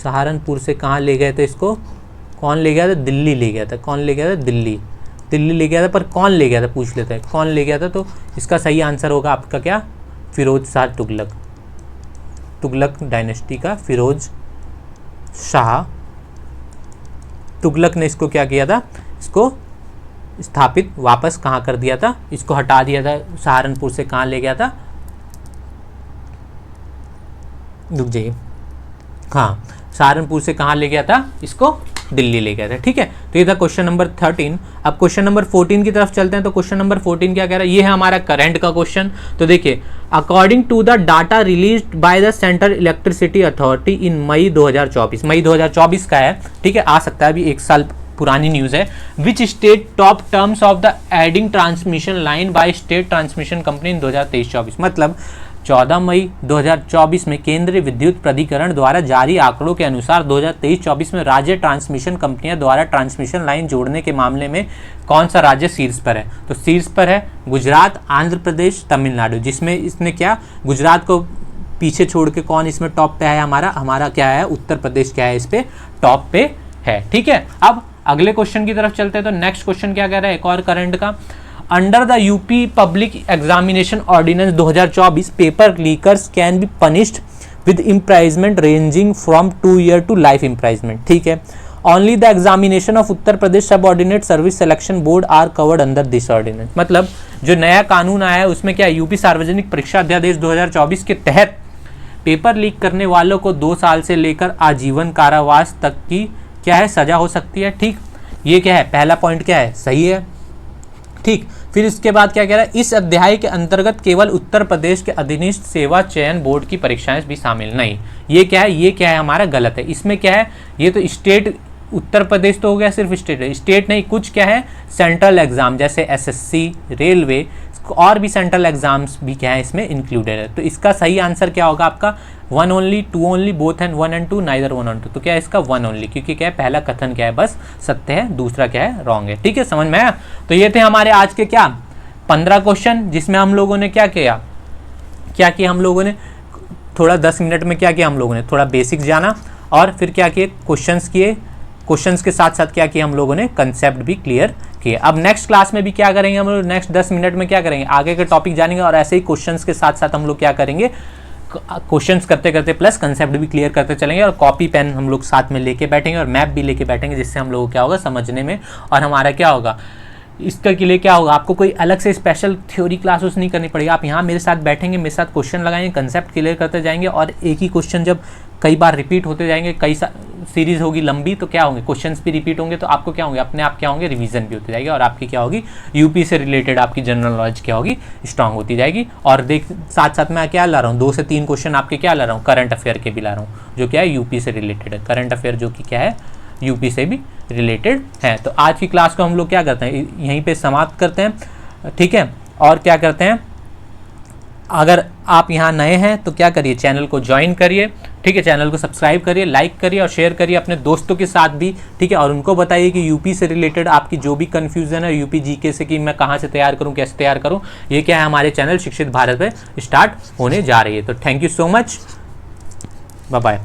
सहारनपुर से कहाँ ले गए थे इसको? कौन ले गया था? दिल्ली ले गया था। कौन ले गया था? दिल्ली। दिल्ली ले गया था, पर कौन ले गया था? पूछ लेते हैं कौन ले गया था। तो इसका सही आंसर होगा आपका क्या? फिरोज शाह तुगलक। तुगलक डायनेस्टी का फिरोज शाह तुगलक ने इसको क्या किया था? इसको स्थापित वापस कहाँ कर दिया था? इसको हटा दिया था। सहारनपुर से कहाँ ले गया था? रुक जाइए, हाँ, सहारनपुर से कहाँ ले गया था? इसको दिल्ली ले गया था। ठीक है, तो ये था क्वेश्चन नंबर 13। अब क्वेश्चन नंबर 14 की तरफ चलते हैं। तो क्वेश्चन नंबर 14 क्या कह रहा है? ये है हमारा करंट का क्वेश्चन। तो देखिए, according to the data released by the central electricity authority in May 2024, मई 2024 का है। ठीक है, आ सकता है अभी 1 साल पुरानी न्यूज़ है। Which state top terms of the adding transmission line by state transmission company इन 2023-24, मतलब 14 मई 2024 में केंद्रीय विद्युत प्राधिकरण द्वारा जारी आंकड़ों के अनुसार 2023-24 में राज्य ट्रांसमिशन कंपनियां द्वारा ट्रांसमिशन लाइन जोड़ने के मामले में कौन सा राज्य शीर्ष पर है? तो शीर्ष पर है गुजरात, आंध्र प्रदेश, तमिलनाडु। जिसमें इसने क्या, गुजरात को पीछे छोड़ के कौन इसमें टॉप पे है? हमारा क्या है? उत्तर प्रदेश क्या है? इस पे टॉप पे है। ठीक है, अब अगले क्वेश्चन की तरफ चलते हैं। तो नेक्स्ट क्वेश्चन क्या कह रहा है? एक और करंट का। Under the UP public examination ordinance 2024, paper leakers can be punished with imprisonment ranging from 2 year to life imprisonment. ठीक है, only the examination of Uttar Pradesh subordinate service selection board are covered under this ordinance. मतलब जो नया कानून आया है उसमें क्या, यूपी सार्वजनिक परीक्षा अध्यादेश 2024 के तहत पेपर लीक करने वालों को 2 साल से लेकर आजीवन कारावास तक की क्या है? सजा हो सकती है। ठीक, ये क्या है? पहला पॉइंट क्या है? सही है। ठीक, फिर इसके बाद क्या कह रहा है? इस अध्याय के अंतर्गत केवल उत्तर प्रदेश के अधीनस्थ सेवा चयन बोर्ड की परीक्षाएं भी शामिल नहीं। ये क्या है? ये क्या है हमारा? गलत है। इसमें क्या है? ये तो स्टेट, उत्तर प्रदेश तो हो गया सिर्फ स्टेट है, स्टेट नहीं, कुछ क्या है? सेंट्रल एग्जाम जैसे एसएससी, रेलवे और भी सेंट्रल एग्जाम्स भी क्या है इसमें इंक्लूडेड है। तो इसका सही आंसर क्या होगा आपका? 1 only, 2 only, both and 1 and 2, neither 1 and 2। तो क्या है इसका? 1 ओनली, क्योंकि क्या है? पहला कथन क्या है? बस सत्य है, दूसरा क्या है? रॉन्ग है। ठीक है, समझ में आया? तो ये थे हमारे आज के क्या 15 क्वेश्चन, जिसमें हम लोगों ने क्या किया हम लोगों ने थोड़ा 10 मिनट में क्या किया? हम लोगों ने थोड़ा बेसिक्स जाना और फिर क्या किए? क्वेश्चंस किए। क्वेश्चंस के साथ साथ क्या किया हम लोगों ने? कंसेप्ट भी क्लियर किए। अब नेक्स्ट क्लास में भी क्या करेंगे हम लोग? नेक्स्ट 10 मिनट में क्या करेंगे? आगे के टॉपिक जानेंगे और ऐसे ही क्वेश्चंस के साथ साथ हम लोग क्या करेंगे? क्वेश्चंस करते करते प्लस कंसेप्ट भी क्लियर करते चलेंगे और कॉपी पेन हम लोग साथ में लेके बैठेंगे और मैप भी लेके बैठेंगे, जिससे हम लोगों को क्या होगा? समझने में और हमारा क्या होगा? इसका के लिए क्या होगा, आपको कोई अलग से स्पेशल थ्योरी क्लासेस नहीं करनी पड़ेगी। आप यहाँ मेरे साथ बैठेंगे, मेरे साथ क्वेश्चन लगाएंगे, कंसेप्ट क्लियर करते जाएंगे, और एक ही क्वेश्चन जब कई बार रिपीट होते जाएंगे, कई सीरीज होगी लंबी, तो क्या होंगे, क्वेश्चंस भी रिपीट होंगे, तो आपको क्या होंगे, अपने आप क्या होंगे, रिवीजन भी होती जाएगी, और आपकी क्या होगी, यूपी से रिलेटेड आपकी जनरल नॉलेज क्या होगी, स्ट्रांग होती जाएगी। और देख साथ साथ मैं क्या ला रहा हूँ, 2 से 3 क्वेश्चन आपके क्या ला रहा हूँ, करंट अफेयर के भी ला रहा हूँ, जो क्या है यूपी से रिलेटेड है, करंट अफेयर जो कि क्या है यूपी से भी रिलेटेड है। तो आज की क्लास को हम लोग क्या करते हैं, यहीं पे समाप्त करते हैं, ठीक है। और क्या करते हैं, अगर आप यहाँ नए हैं तो क्या करिए, चैनल को ज्वाइन करिए, ठीक है, चैनल को सब्सक्राइब करिए, लाइक करिए और शेयर करिए अपने दोस्तों के साथ भी, ठीक है। और उनको बताइए कि यूपी से रिलेटेड आपकी जो भी कन्फ्यूजन है यूपी जीके से, कि मैं कहाँ से तैयार करूँ, कैसे तैयार करूँ, ये क्या है हमारे चैनल शिक्षित भारत पे स्टार्ट होने जा रही है। तो thank you so much, bye bye.